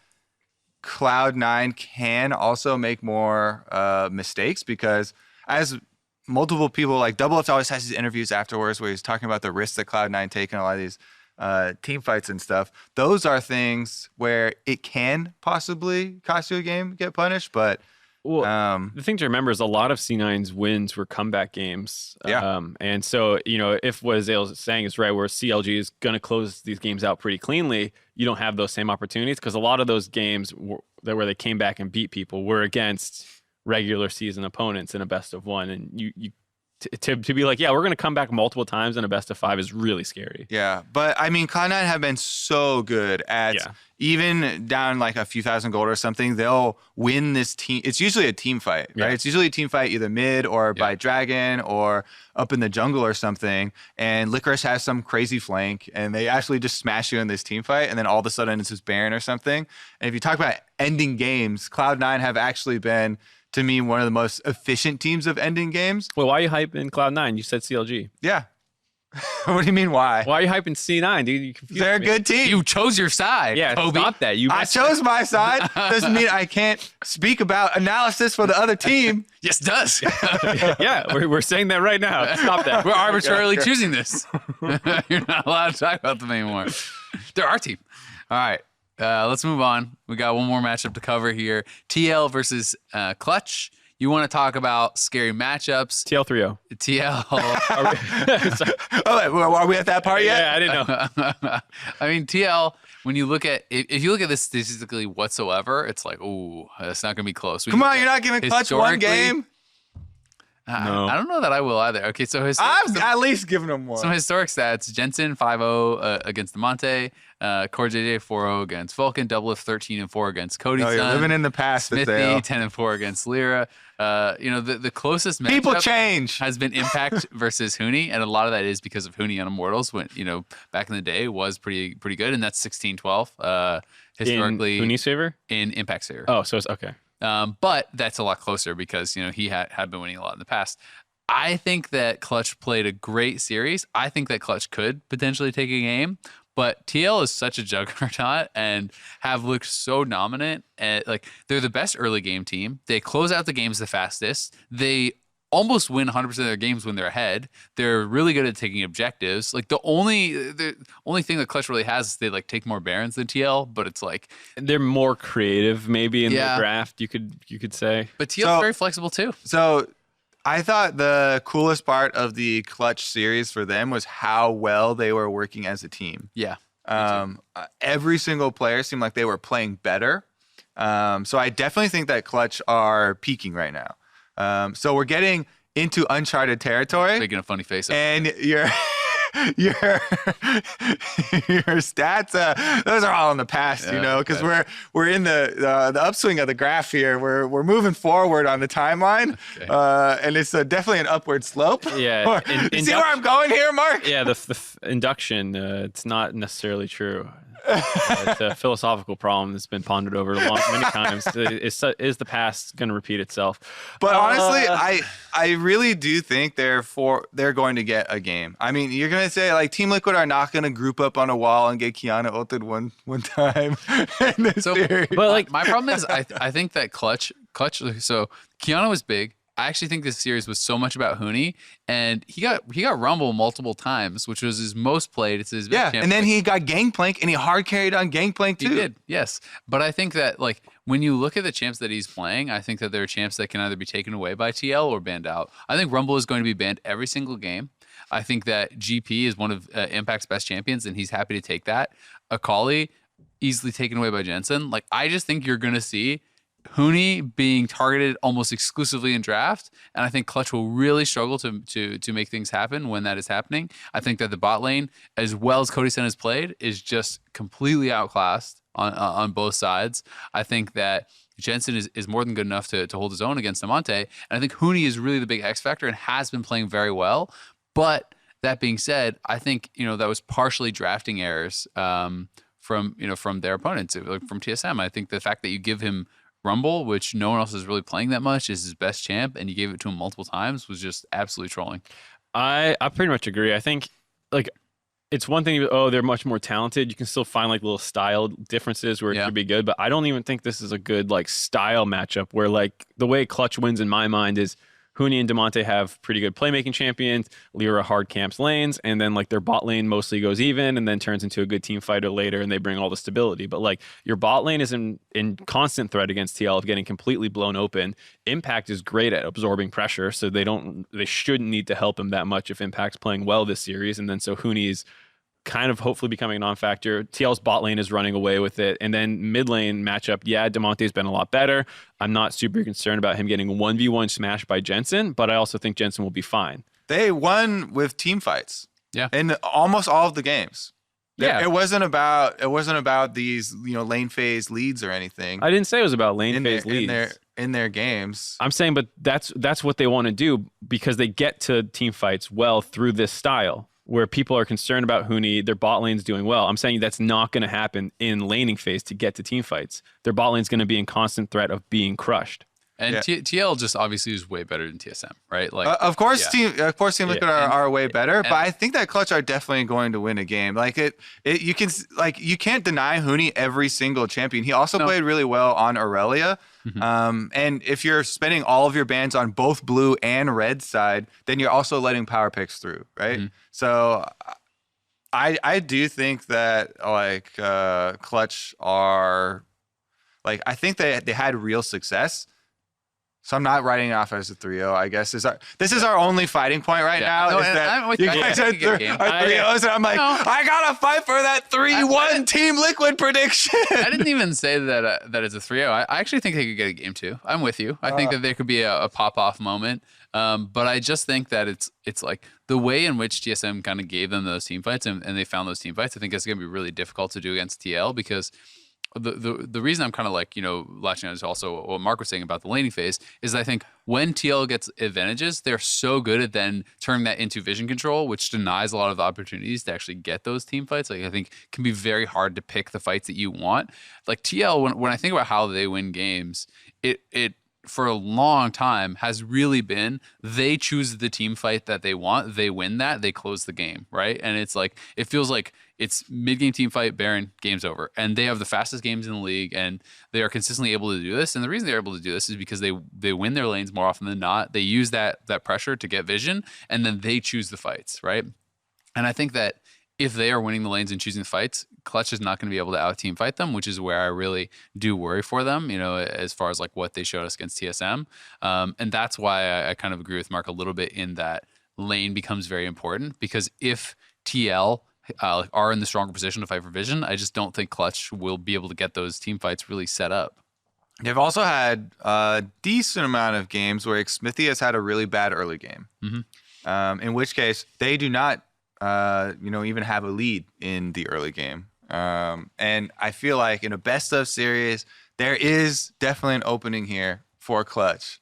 Cloud9 can also make more mistakes because as multiple people, like Double F always has these interviews afterwards where he's talking about the risks that Cloud9 take in a lot of these team fights and stuff. Those are things where it can possibly cost you a game, get punished, but Well, the thing to remember is a lot of C9's wins were comeback games. Yeah. And so, if what Azale's saying is right, where CLG is going to close these games out pretty cleanly, you don't have those same opportunities because a lot of those games where they came back and beat people were against regular season opponents in a best of one. And to be like, yeah, we're going to come back multiple times in a best of 5 is really scary. yeah. But I mean, Cloud9 have been so good at even down like a few thousand gold or something, they'll win this team. It's usually a team fight, right? Yeah. It's usually a team fight either mid or by dragon or up in the jungle or something. And Licorice has some crazy flank and they actually just smash you in this team fight. And then all of a sudden it's just Baron or something. And if you talk about ending games, Cloud9 have actually been, to me, one of the most efficient teams of ending games. Well, why are you hyping Cloud9? You said CLG. Yeah. What do you mean, why? Why are you hyping C9, dude? You confused They're a me. good team. You chose your side. Yeah, Kobe. stop that. I chose my side. Doesn't mean I can't speak about analysis for the other team. Yes, it does. Yeah, we're saying that right now. Stop that. We're arbitrarily choosing this. You're not allowed to talk about them anymore. They're our team. All right. Let's move on. We got one more matchup to cover here. TL versus Clutch. You want to talk about scary matchups. TL3O. TL. Oh, wait, are we at that part yet? Yeah, I didn't know. I mean, TL, when you look at, if you look at this statistically whatsoever, it's like, ooh, it's not going to be close. Come on, you're not giving Clutch one game? No. I don't know that I will either. Okay, so I'm at least giving them one. some historic stats. Jensen 5-0 against Monte. Core JJ 4-0 against Vulcan. Double F 13-4 against Cody. No, you're living in the past, Smithy Azale. 10-4 against Lyra. The closest People matchup change. has been Impact versus Huni, and a lot of that is because of Huni on Immortals. When back in the day was pretty good, and that's 16-12 historically In Huni's favor? in Impact's favor. Oh, so it's okay. But that's a lot closer because he had been winning a lot in the past. I think that Clutch played a great series. I think that Clutch could potentially take a game, but TL is such a juggernaut and have looked so dominant. And they're the best early game team. They close out the games the fastest. They almost win 100% of their games when they're ahead. They're really good at taking objectives. Like the only thing that Clutch really has is they take more Barons than TL, but it's like They're more creative, maybe in Yeah. the draft. You could say. but TL's So- very flexible too. So I thought the coolest part of the Clutch series for them was how well they were working as a team. Yeah. Every single player seemed like they were playing better. So I definitely think that Clutch are peaking right now. So we're getting into uncharted territory. Making a funny face. And you're your your stats, those are all in the past, because we're in the upswing of the graph here. We're moving forward on the timeline, and it's definitely an upward slope. Yeah, You see where I'm going here, Mark? Yeah, the induction, it's not necessarily true. It's a philosophical problem that's been pondered over many times. Is the past going to repeat itself? But honestly, I really do think they're going to get a game. I mean, you're going to say like Team Liquid are not going to group up on a wall and get Kiana ulted one time in this series. But like my problem is I think that Clutch. So Kiana was big. I actually think this series was so much about Huni, and he got Rumble multiple times, which was his most played. It's his best and then he got Gangplank, and he hard carried on Gangplank too. He did, yes. But I think that like when you look at the champs that he's playing, I think that there are champs that can either be taken away by TL or banned out. I think Rumble is going to be banned every single game. I think that GP is one of Impact's best champions, and he's happy to take that. Akali easily taken away by Jensen. Like I just think you're going to see Huni being targeted almost exclusively in draft, and I think Clutch will really struggle to make things happen when that is happening. I think that the bot lane, as well as Cody Sen has played, is just completely outclassed on both sides. I think that Jensen is more than good enough to hold his own against Amante, and I think Huni is really the big X factor and has been playing very well. But that being said, I think that was partially drafting errors from their opponents, like from TSM. I think the fact that you give him Rumble, which no one else is really playing that much, is his best champ, and you gave it to him multiple times, was just absolutely trolling. I pretty much agree. I think like it's one thing, they're much more talented. You can still find like little style differences where it could be good, but I don't even think this is a good like style matchup where like the way Clutch wins in my mind is Huni and Demonte have pretty good playmaking champions. Lyra hard camps lanes, and then like their bot lane mostly goes even and then turns into a good team fighter later, and they bring all the stability. But like your bot lane is in constant threat against TL of getting completely blown open. Impact is great at absorbing pressure, so they shouldn't need to help him that much if Impact's playing well this series. And then so Huni's kind of hopefully becoming a non-factor. TL's bot lane is running away with it. And then mid lane matchup, Demonte's been a lot better. I'm not super concerned about him getting 1v1 smashed by Jensen, but I also think Jensen will be fine. They won with team fights. Yeah. In almost all of the games. Yeah. It wasn't about these, lane phase leads or anything. I didn't say it was about lane phase leads. In their games. I'm saying, but that's what they want to do because they get to team fights well through this style, where people are concerned about Huni, their bot lane's doing well. I'm saying that's not going to happen in laning phase to get to team fights. Their bot lane's going to be in constant threat of being crushed. And TL just obviously is way better than TSM, right? Like, of course, Team Liquid are way better, but I think that Clutch are definitely going to win a game. Like you can't deny Huni every single champion. He also played really well on Aurelia. Mm-hmm. And if you're spending all of your bans on both blue and red side, then you're also letting power picks through, right? Mm-hmm. So I do think that like Clutch are like, I think they had real success. So I'm not writing it off as a 3-0, I guess. This is our only fighting point right now. No, is that you guys are 3-0s, and I'm like, I gotta fight for that 3-1 Team Liquid prediction. I didn't even say that it's a 3-0. I actually think they could get a game 2. I'm with you. I think that there could be a pop-off moment. But I just think that it's like the way in which TSM kind of gave them those team fights and they found those team fights, I think it's going to be really difficult to do against TL because the reason I'm kind of like, latching on is also what Mark was saying about the laning phase is I think when TL gets advantages, they're so good at then turning that into vision control, which denies a lot of the opportunities to actually get those team fights. Like I think it can be very hard to pick the fights that you want. Like TL, when I think about how they win games, it for a long time has really been they choose the team fight that they want, they win that, they close the game, right? And it's like it feels like it's mid-game team fight, Baron, game's over. And they have the fastest games in the league, and they are consistently able to do this. And the reason they're able to do this is because they win their lanes more often than not. They use that pressure to get vision, and then they choose the fights, right? And I think that if they are winning the lanes and choosing the fights, Clutch is not going to be able to out-team fight them, which is where I really do worry for them, as far as like what they showed us against TSM. And that's why I kind of agree with Mark a little bit in that lane becomes very important, because if TL are in the stronger position to fight for vision, I just don't think Clutch will be able to get those team fights really set up. They've also had a decent amount of games where Smithy has had a really bad early game, in which case they do not even have a lead in the early game. And I feel like in a best of series, there is definitely an opening here for Clutch.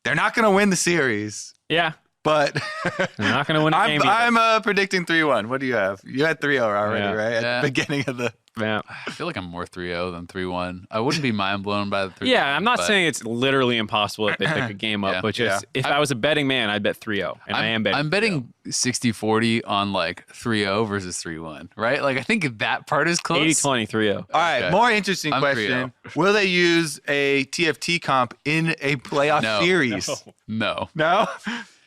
They're not going to win the series. Yeah. But they're not going to win a game. I'm predicting 3-1. What do you have? You had 3-0 already, right? At the beginning of the. Yeah. I feel like I'm more 3-0 than 3-1. I wouldn't be mind blown by the 3-1. Yeah, I'm not saying it's literally impossible if they pick a game up, but just if I was a betting man, I'd bet 3-0. And I am betting. I'm betting 60-40 on like 3-0 versus 3-1, right? Like I think that part is close. 80-20, 3-0. All right, more interesting question. 3-0. Will they use a TFT comp in a playoff series? No. No?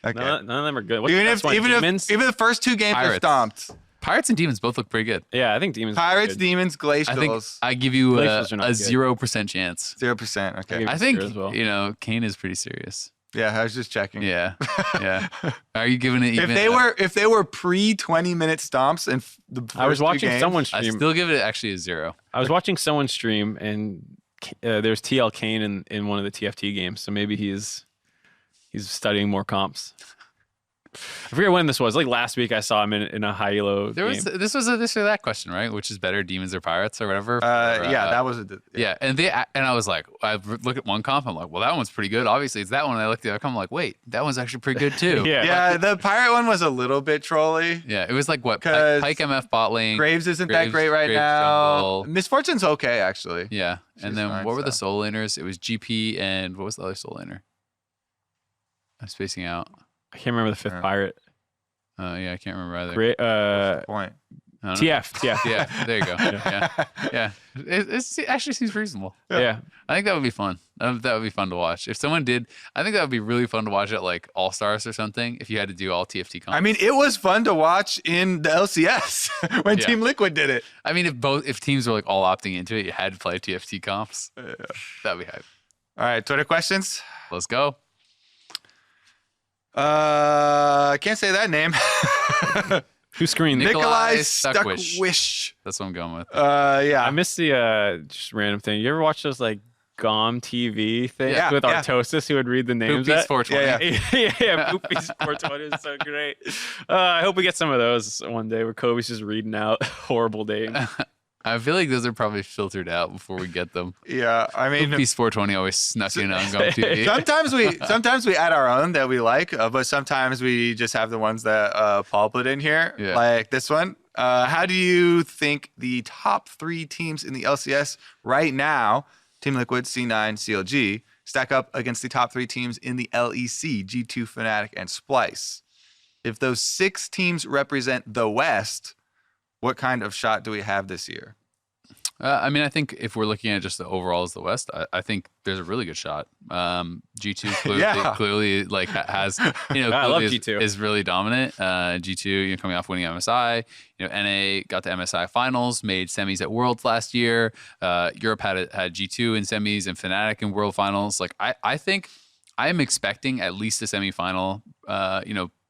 Okay. None of them are good. Even if the first 2 games are stomped. Pirates and Demons both look pretty good. Yeah, I think Demons. Pirates, Demons, Glacials. I think I give you a 0% chance. 0%. Okay. I think Kane is pretty serious. Yeah, I was just checking. Yeah. Are you giving it even? If they were pre 20-minute stomps and the first I was watching someone stream. I still give it actually a 0. I was watching someone stream and there's TL Kane in one of the TFT games, so maybe he's studying more comps. I forget when this was. Like last week, I saw him in a high elo game. This was a this or that question, right? Which is better, Demons or Pirates or whatever? That was and I was like, I look at one comp, I'm like, well, that one's pretty good. Obviously, it's that one. And I looked at the other comp, I'm like, wait, that one's actually pretty good too. Yeah, the Pirate one was a little bit trolly. Yeah, it was like what? Pike MF bot lane. Graves isn't that great right now. Jungle. Misfortune's okay, actually. Yeah, and then what were the soul laners? It was GP and what was the other soul laner? I'm spacing out. I can't remember the 5th pirate. Yeah, I can't remember either. Great point. TF. Yeah, there you go. Yeah. It actually seems reasonable. Yeah. I think that would be fun. That would be fun to watch. If someone did, I think that would be really fun to watch at like All Stars or something. If you had to do all TFT comps. I mean, it was fun to watch in the LCS when Team Liquid did it. I mean, if teams were like all opting into it, you had to play TFT comps. That'd be hype. All right, Twitter questions. Let's go. I can't say that name. Who screened? Nikolai Stuckwish. That's what I'm going with. Yeah. I missed the just random thing. You ever watch those like GOM TV things with Artosis who would read the names? Poopy's 420. Yeah. Poopy's 420 is so great. I hope we get some of those one day where Kobe's just reading out horrible names. I feel like those are probably filtered out before we get them. Yeah, I mean, Poopy's 420 always snuck in on GOM TV. sometimes we add our own that we like, but sometimes we just have the ones that Paul put in here, like this one. How do you think the top 3 teams in the LCS right now, Team Liquid, C9, CLG, stack up against the top 3 teams in the LEC, G2, Fnatic, and Splice? If those 6 teams represent the West, what kind of shot do we have this year? I mean, I think if we're looking at just the overall as the West, I think there's a really good shot. G2 clearly like has, I love G2. Is really dominant. G2, coming off winning MSI. NA got to MSI finals, made semis at Worlds last year. Europe had G2 in semis and Fnatic in World Finals. Like I think I am expecting at least a semifinal,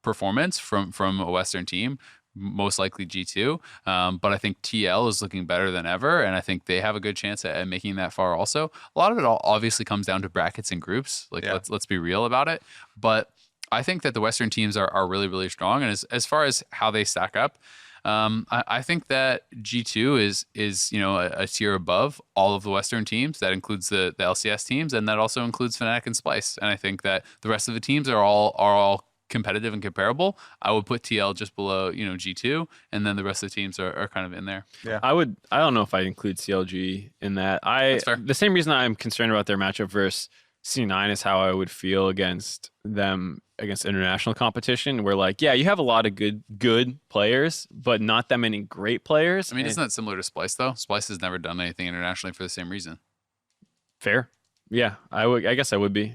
performance from a Western team. Most likely G2, but I think TL is looking better than ever, and I think they have a good chance at making that far also. A lot of it obviously comes down to brackets and groups. Let's be real about it. But I think that the Western teams are really, really strong, and as far as how they stack up, I think that G2 is a tier above all of the Western teams. That includes the LCS teams, and that also includes Fnatic and Splice. And I think that the rest of the teams are all competitive and comparable. I would put TL just below, G2, and then the rest of the teams are kind of in there. Yeah, I don't know if I include CLG in that. That's fair. The same reason I'm concerned about their matchup versus C9 is how I would feel against them against international competition. Where you have a lot of good players, but not that many great players. I mean, isn't that similar to Splice though? Splice has never done anything internationally for the same reason. Fair. Yeah, I guess I would be.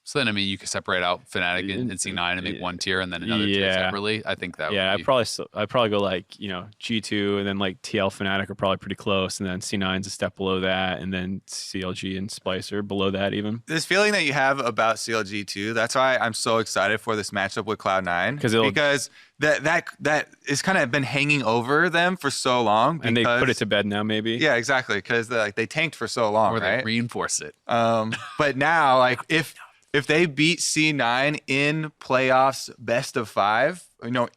So then, I mean, you could separate out Fnatic and C9 and make one tier and then another tier separately. I think that would be... I'd probably go G2 and then TL Fnatic are probably pretty close, and then C9's a step below that, and then CLG and Splice are below that even. This feeling that you have about CLG too, that's why I'm so excited for this matchup with Cloud9. Because that is kind of been hanging over them for so long. And they put it to bed now, maybe. Yeah, exactly. Because they tanked for so long, or right? they reinforce it. But now, if they beat C9 in playoffs best of 5,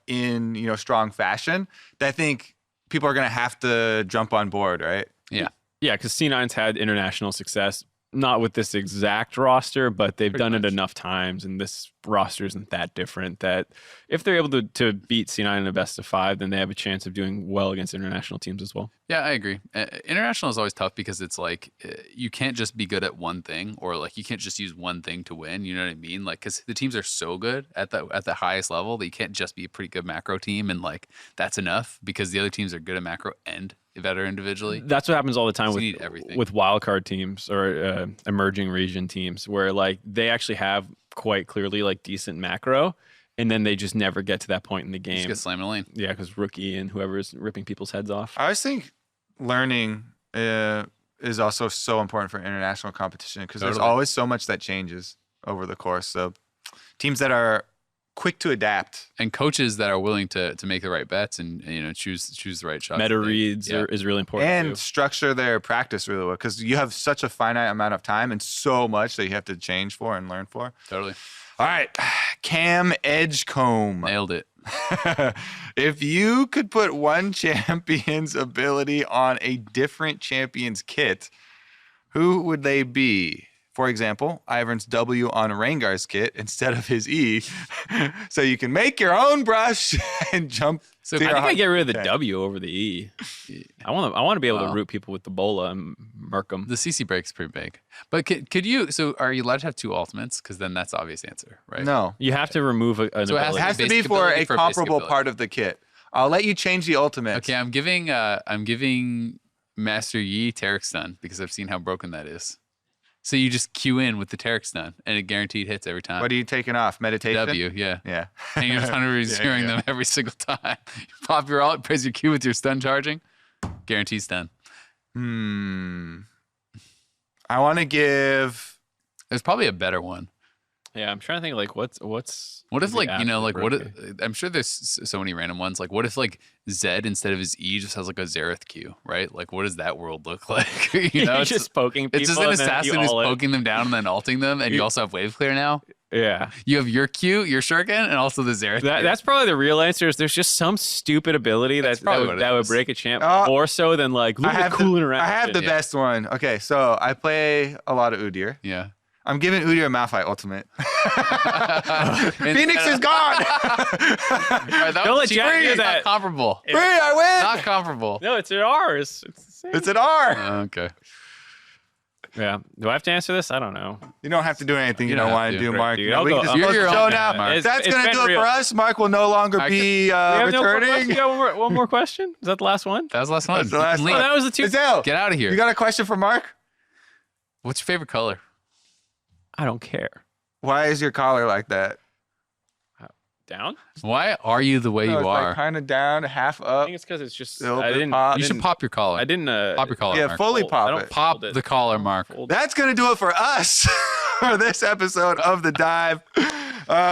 in strong fashion, that I think people are going to have to jump on board, right? Yeah. Yeah, because C9's had international success, not with this exact roster, but they've done it enough times, and this roster isn't that different that if they're able to beat C9 in a best of 5, then they have a chance of doing well against international teams as well. Yeah, I agree. International is always tough because it's like you can't just be good at one thing, or like you can't just use one thing to win. You know what I mean? Like, because the teams are so good at the highest level that you can't just be a pretty good macro team and like that's enough, because the other teams are good at macro and better individually. That's what happens all the time So you need everything. with wildcard teams or emerging region teams, where like they actually have quite clearly like decent macro, and then they just never get to that point in the game. Just get slammed in the lane. Yeah, because rookie and whoever is ripping people's heads off. I always think learning is also so important for international competition, because there's Totally. always so much that changes over the course. So teams that are quick to adapt. And coaches that are willing to make the right bets and choose the right shots. Meta reads is really important And too. structure their practice really well, because you have such a finite amount of time and so much that you have to change for and learn for. Totally. All right, Cam Edgecombe. Nailed it. If you could put one champion's ability on a different champion's kit, who would they be? For example, Ivern's W on Rengar's kit instead of his E, so you can make your own brush and jump. So to I your think I get rid of the Okay. W over the E. I want to be able to Wow. root people with the bola and murk them. The CC break is pretty big. But could you? So are you allowed to have 2 ultimates? Because then that's the obvious answer, right? No, You have to remove an So it has it ability. has to be basic for ability a for a basic comparable ability. part of the kit. I'll let you change the ultimate. Okay, I'm giving Master Yi Taric stun because I've seen how broken that is. So you just queue in with the Taric stun and it guaranteed hits every time. What are you taking off? Meditation? W, yeah. Yeah. And you're just 100%ing yeah. them every single time. You pop your ult, praise your Q with your stun charging, guaranteed stun. I want to give. There's probably a better one. Yeah, I'm trying to think like what's What if the like absolute like what? rookie? If, I'm sure there's so many random ones. Like what if like Zed instead of his E just has like a Xerath Q, right? Like what does that world look like? You're It's just poking people. it's just an and then you assassin who's all in. poking them down and then ulting them, and you also have wave clear now. Yeah, You have your Q, your Shuriken, and also the Xerath. Q. that's probably the real answer. Is there's just some stupid ability that probably what it would is. break a champ Oh, more so than like look at the cool interaction. I have the yeah. best one. Okay, so I play a lot of Udyr. Yeah. I'm giving Udyr a Malphite ultimate. And- Phoenix is gone. Alright, that Don't was let Jack cheating. do It's that. Not comparable. Free, I win. Not comparable. No, it's ours. It's the same. It's an R. Okay. Yeah. Do I have to answer this? I don't know. You don't have to do anything you, You don't don't want have to to. do, Great, Mark. dude. No, I'll we go- can I'll just You're close your the show own now. man, Mark. That's It's gonna been do it real. for us. Mark will no longer I be We have returning. one more question. Is that the last one? That was the last one. That's the last Leave. Oh, one. that was the 2. Giselle, Get out of here. you got a question for Mark? What's your favorite color? I don't care. Why is your collar like that? Down? Why are you the way No, you it's are? like kind of down, half I up. think it's because it's just A little I bit didn't. pop. You should pop your collar. I didn't. Pop your collar, Yeah, Mark. fully fold- pop I don't it. Pop fold it. the collar, Mark. Fold it. That's going to do it for us for this episode of The Dive.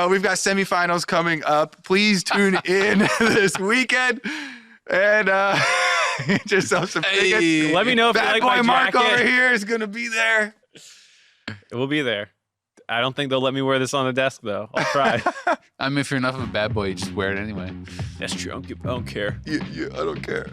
We've got semifinals coming up. Please tune in this weekend and get yourself some tickets. Hey. Let me know if you Bad like boy my Mark jacket. over here is going to be there. It will be there. I don't think they'll let me wear this on the desk though. I'll try. I mean, if you're enough of a bad boy, you just wear it anyway. That's true. I don't care. I don't care.